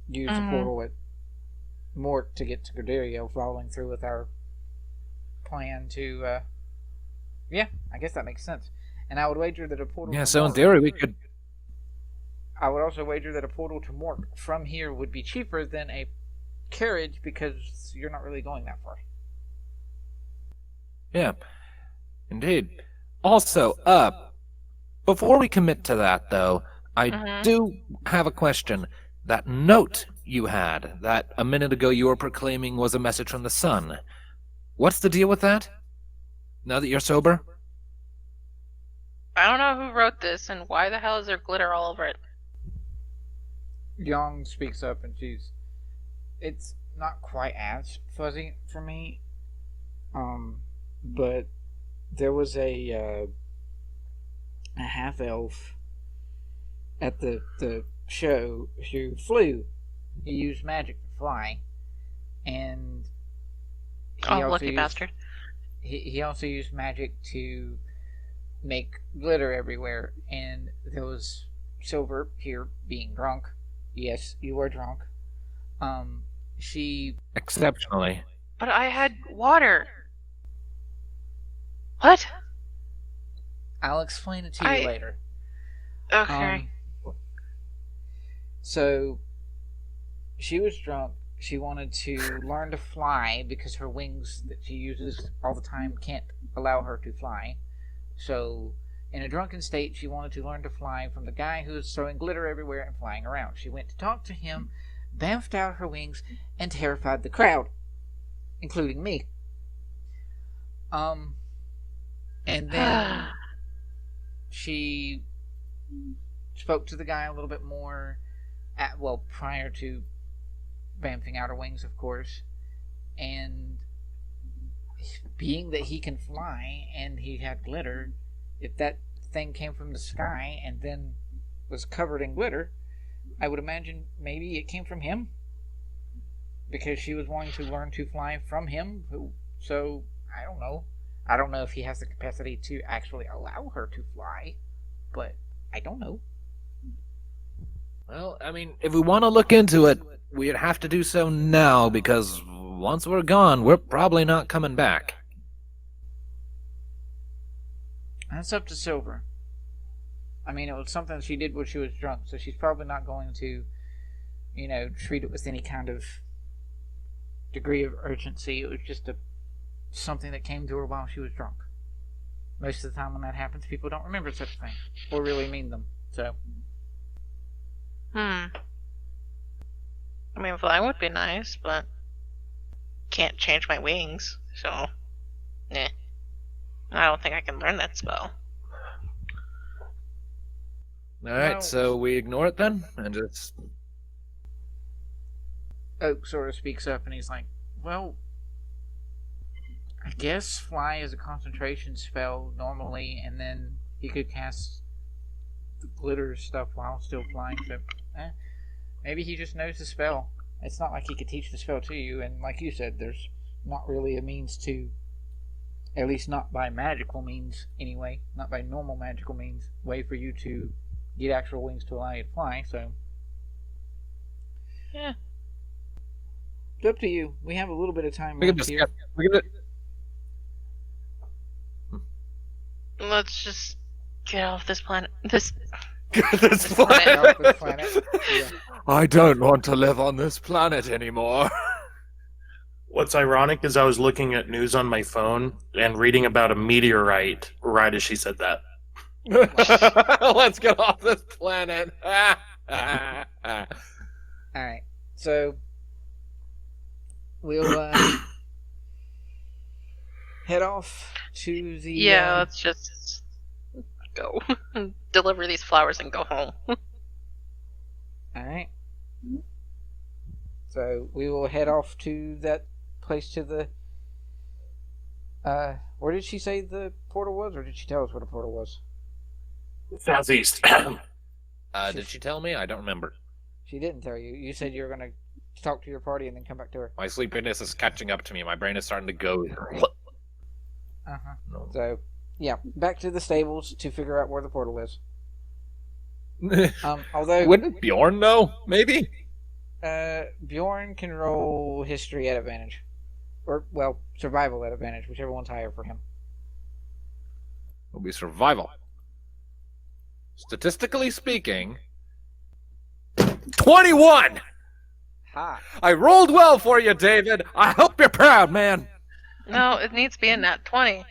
use the portal at Mork to get to Gradiriel, following through with our plan to. Yeah, I guess that makes sense. And I would wager that a portal. Yeah, to so in Mork- theory we could... I would also wager that a portal to Mork from here would be cheaper than a carriage, because you're not really going that far. Yeah, indeed. Also, before we commit to that, though, I do have a question. That note you had, that a minute ago you were proclaiming was a message from the sun. What's the deal with that? Now that you're sober? I don't know who wrote this, and why the hell is there glitter all over it? Young speaks up, and it's not quite as fuzzy for me, but there was a half elf at the show who flew. He used magic to fly, and Lucky bastard. He also used magic to make glitter everywhere, and there was Silver here being drunk. Yes, you were drunk. She... Exceptionally. But I had water. What? I'll explain it to you later. Okay. So, she was drunk. She wanted to learn to fly because her wings that she uses all the time can't allow her to fly. So, in a drunken state, she wanted to learn to fly from the guy who was throwing glitter everywhere and flying around. She went to talk to him, bamfed out her wings, and terrified the crowd, including me. And then she spoke to the guy a little bit more prior to bamfing out her wings, of course, and being that he can fly and he had glitter, if that thing came from the sky and then was covered in glitter, I would imagine maybe it came from him, because she was wanting to learn to fly from him. So I don't know. I don't know if he has the capacity to actually allow her to fly, but I don't know. Well, I mean, if we want to look into it, we'd have to do so now, because once we're gone, we're probably not coming back. That's up to Silver. I mean, it was something she did when she was drunk, so she's probably not going to, treat it with any kind of degree of urgency. It was just something that came to her while she was drunk. Most of the time when that happens, people don't remember such things or really mean them. So. I mean, flying would be nice, but can't change my wings, so I don't think I can learn that spell. Alright, Well- so we ignore it then? And just... Oak sort of speaks up and he's like, well, I guess fly is a concentration spell normally, and then he could cast the glitter stuff while still flying, so maybe he just knows the spell. It's not like he could teach the spell to you, and like you said, there's not really a means to, at least not by magical means anyway, not by normal magical means, way for you to get actual wings to allow you to fly, so. Yeah. It's up to you. We have a little bit of time We can left just here. Let's just get off this planet. This this planet. Get off this planet. Yeah. I don't want to live on this planet anymore. What's ironic is I was looking at news on my phone and reading about a meteorite right as she said that. Let's get off this planet. Alright, so we'll head off to the let's just go. Deliver these flowers and go home. Alright. So we will head off to that place, to the where did she say the portal was, or did she tell us what a portal was? Southeast. Did she tell me? I don't remember. She didn't tell you. You said you were gonna talk to your party and then come back to her. My sleepiness is catching up to me. My brain is starting to go. No. So yeah, back to the stables to figure out where the portal is. Although Wouldn't Bjorn know? Maybe? Bjorn can roll history at advantage. Or, well, survival at advantage, whichever one's higher for him. It'll be survival. Statistically speaking, 21! Ha! I rolled well for you, David. I hope you're proud, man. No, it needs to be a nat 20.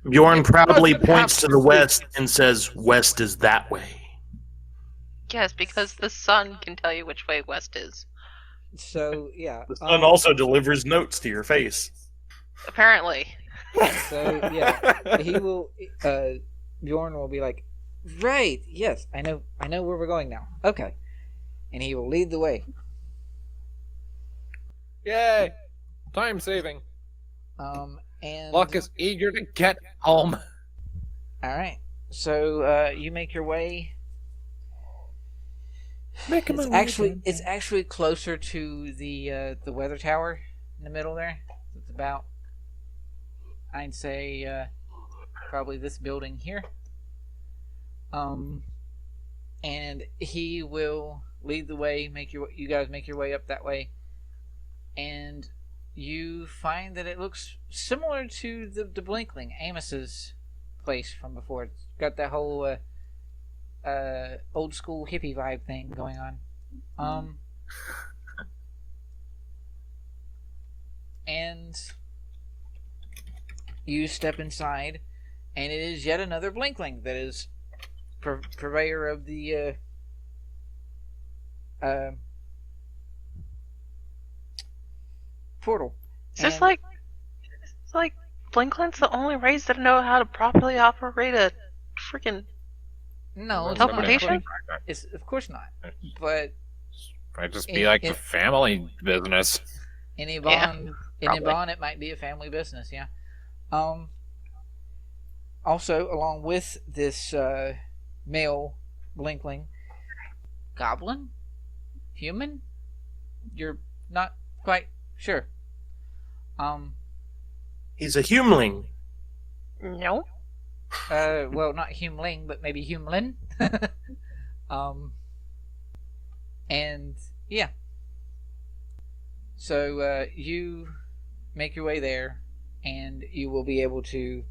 Bjorn proudly doesn't points have to to the be. west and says, "West is that way." Yes, because the sun can tell you which way west is. So, yeah. The sun also delivers notes to your face. Apparently. So, yeah. He will, Bjorn will be like, right, yes, I know where we're going now. Okay. And he will lead the way. Yay! Time saving. And... Locke is eager to get home. Alright. So, you make your way... It's actually closer to the weather tower in the middle there. It's about, I'd say, probably this building here. And he will lead the way. You guys make your way up that way, and you find that it looks similar to the Blinkling, Amos's place from before. It's got that whole old school hippie vibe thing going on. And you step inside, and it is yet another Blinkling that is purveyor of the portal. Is this And- like... It's like... Blinkling's the only race that know how to properly operate a freaking... No, it's Teleportation? not. It's of course not. But Might just be like a family business. in Ebon, Yeah, in probably. Ebon, it might be a family business. Yeah. Also, along with this male Blinkling, goblin, human, you're not quite sure. He's a humeling. No. Well, not Humeling, but maybe Humelin. And yeah. So you make your way there, and you will be able to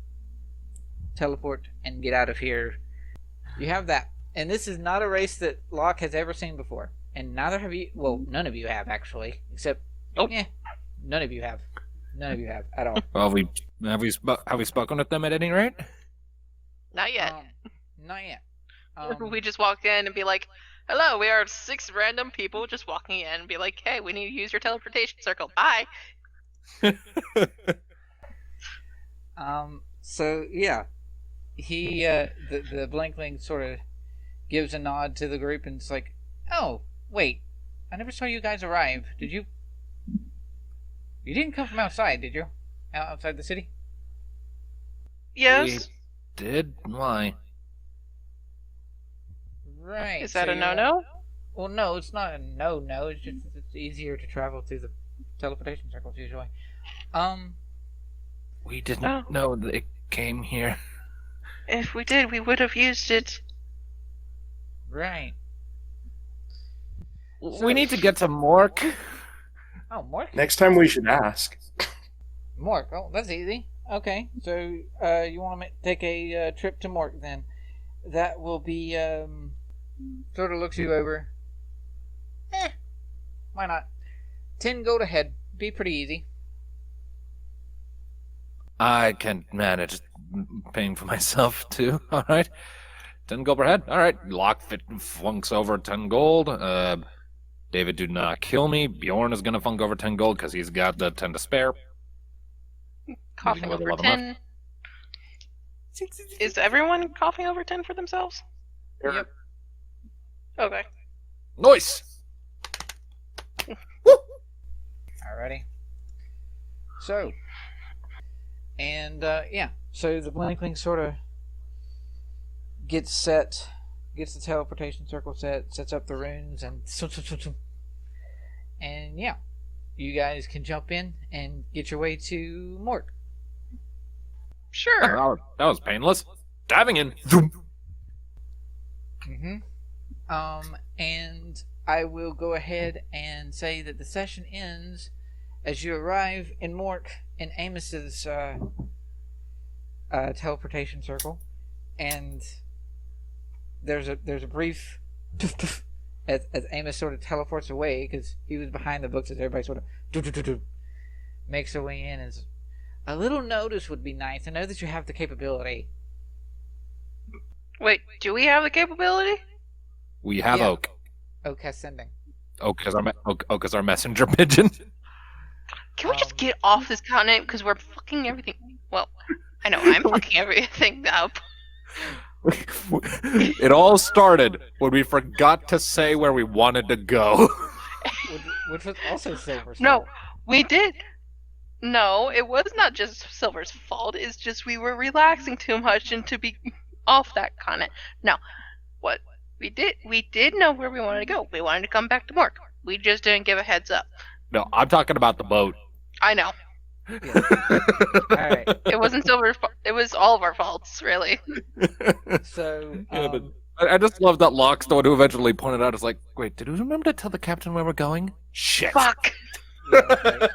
teleport and get out of here. You have that, and this is not a race that Locke has ever seen before, and neither have you. Well, none of you have actually, except Nope. yeah, None of you have. None of you have at all. Well, have we spoken with them at any rate? Not yet. Not yet. We just walk in and be like, hello, we are 6 random people just walking in and be like, hey, we need to use your teleportation circle. Bye. So yeah, he the Blankling sort of gives a nod to the group and it's like, oh wait, I never saw you guys arrive. Did you? You didn't come from outside, did you? Outside the city? Yes. We did? Why? Right. Is that so a no-no? Well, no, it's not a no-no. It's just it's easier to travel through the teleportation circles usually. We didn't know that it came here. If we did, we would have used it. Right. We need to get to Mork. Oh, Mork? Next time we should ask. Mork. Oh, that's easy. Okay, so you want to take a trip to Mork then? That will be sort of looks you over. Why not? 10 gold ahead. Be pretty easy. I can manage paying for myself too. All right, 10 gold per head. All right, Locke funks over 10 gold. David, do not kill me. Bjorn is gonna funk over 10 gold because he's got the 10 to spare. Coughing over 10. Is everyone coughing over 10 for themselves? Yep. Okay. Nice. Alrighty. So, and yeah, so the Blankling sort of gets the teleportation circle set, sets up the runes, and yeah, you guys can jump in and get your way to Mork. Sure. That was painless. Diving in. Mm-hmm. And I will go ahead and say that the session ends as you arrive in Mork in Amos's teleportation circle, and there's a brief as Amos sort of teleports away because he was behind the books as everybody sort of makes their way in. As a little notice would be nice. I know that you have the capability. Wait, do we have the capability? We have Yeah. Oak. Oak has sending. Oak is our messenger pigeon. Can we just get off this continent because we're fucking everything? Well, I know I'm fucking everything up. It all started when we forgot to say where we wanted to go. Which was also Silver's No, fault. we did. No, it was not just Silver's fault. It's just we were relaxing too much and to be off that continent. Now, what we did know where we wanted to go. We wanted to come back to Mork. We just didn't give a heads up. No, I'm talking about the boat. I know. Yeah. Alright. It wasn't Silver's fault. It was all of our faults, really. So, Yeah, but I just love that Locke's the one who eventually pointed out. It's like, wait, did we remember to tell the captain where we're going? Shit. Fuck. yeah, okay.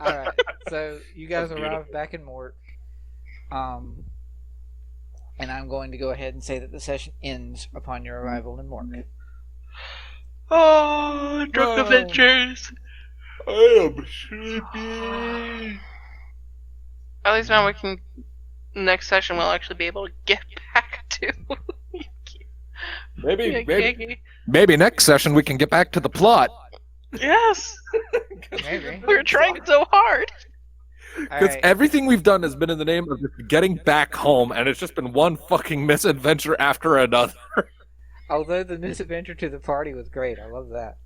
Alright. So you guys arrive back in Mork. And I'm going to go ahead and say that the session ends upon your arrival in Mork. Oh, drunk Whoa. adventures. I am sleepy. At least now we can. Next session, we'll actually be able to get back to. Maybe next session we can get back to the plot. Yes. Maybe. We were trying so hard. Because Alright. everything we've done has been in the name of just getting back home, and it's just been one fucking misadventure after another. Although the misadventure to the party was great. I love that.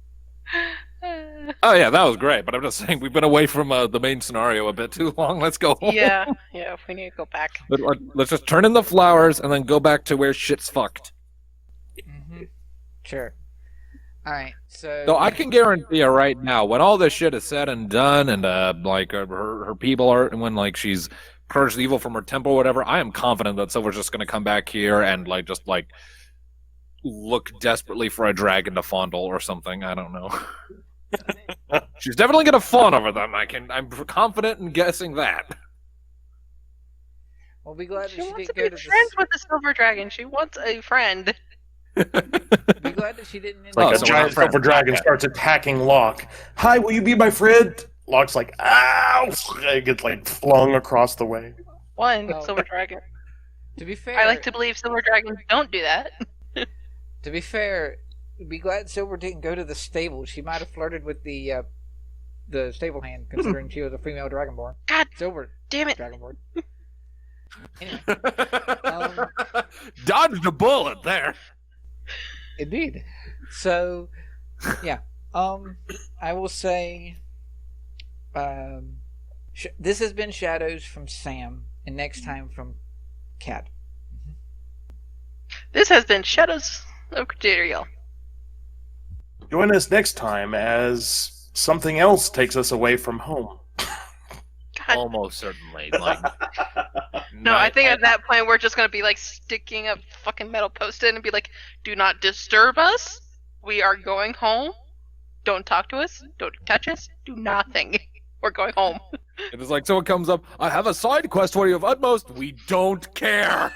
Oh yeah, that was great, but I'm just saying we've been away from the main scenario a bit too long. Let's go home. yeah, if we need to go back. Let's just turn in the flowers and then go back to where shit's fucked. Mm-hmm. Sure. Alright, so... So I can guarantee you right now, when all this shit is said and done, and her people are, when like she's purged the evil from her temple or whatever, I am confident that Silver's just gonna come back here and just look desperately for a dragon to fondle or something. I don't know. She's definitely gonna fawn over them. I'm confident in guessing that. We'll be glad She that she wants to didn't go be to friends with the silver dragon. She wants a friend. Be glad that she didn't... Like Oh, a so we're giant not friends. silver dragon starts attacking Locke. Hi, will you be my friend? Locke's like, ow! It gets like flung across the way. One Oh. silver dragon. To be fair, I like to believe silver dragons don't do that. To be fair, be glad Silver didn't go to the stable. She might have flirted with the stable hand, considering she was a female dragonborn. God Silver damn it! dragonborn. Anyway, Dodged a bullet there. indeed. So, yeah. I will say, this has been Shadows from Sam, and next time from Cat. This has been Shadows of Gradiriel. Join us next time as something else takes us away from home. God. Almost certainly. Like, No, I think at that point we're just gonna be like sticking a fucking metal post-it and be like, "Do not disturb us. We are going home. Don't talk to us. Don't touch us. Do nothing. We're going home." It is like someone comes up, I have a side quest for you of utmost. We don't care.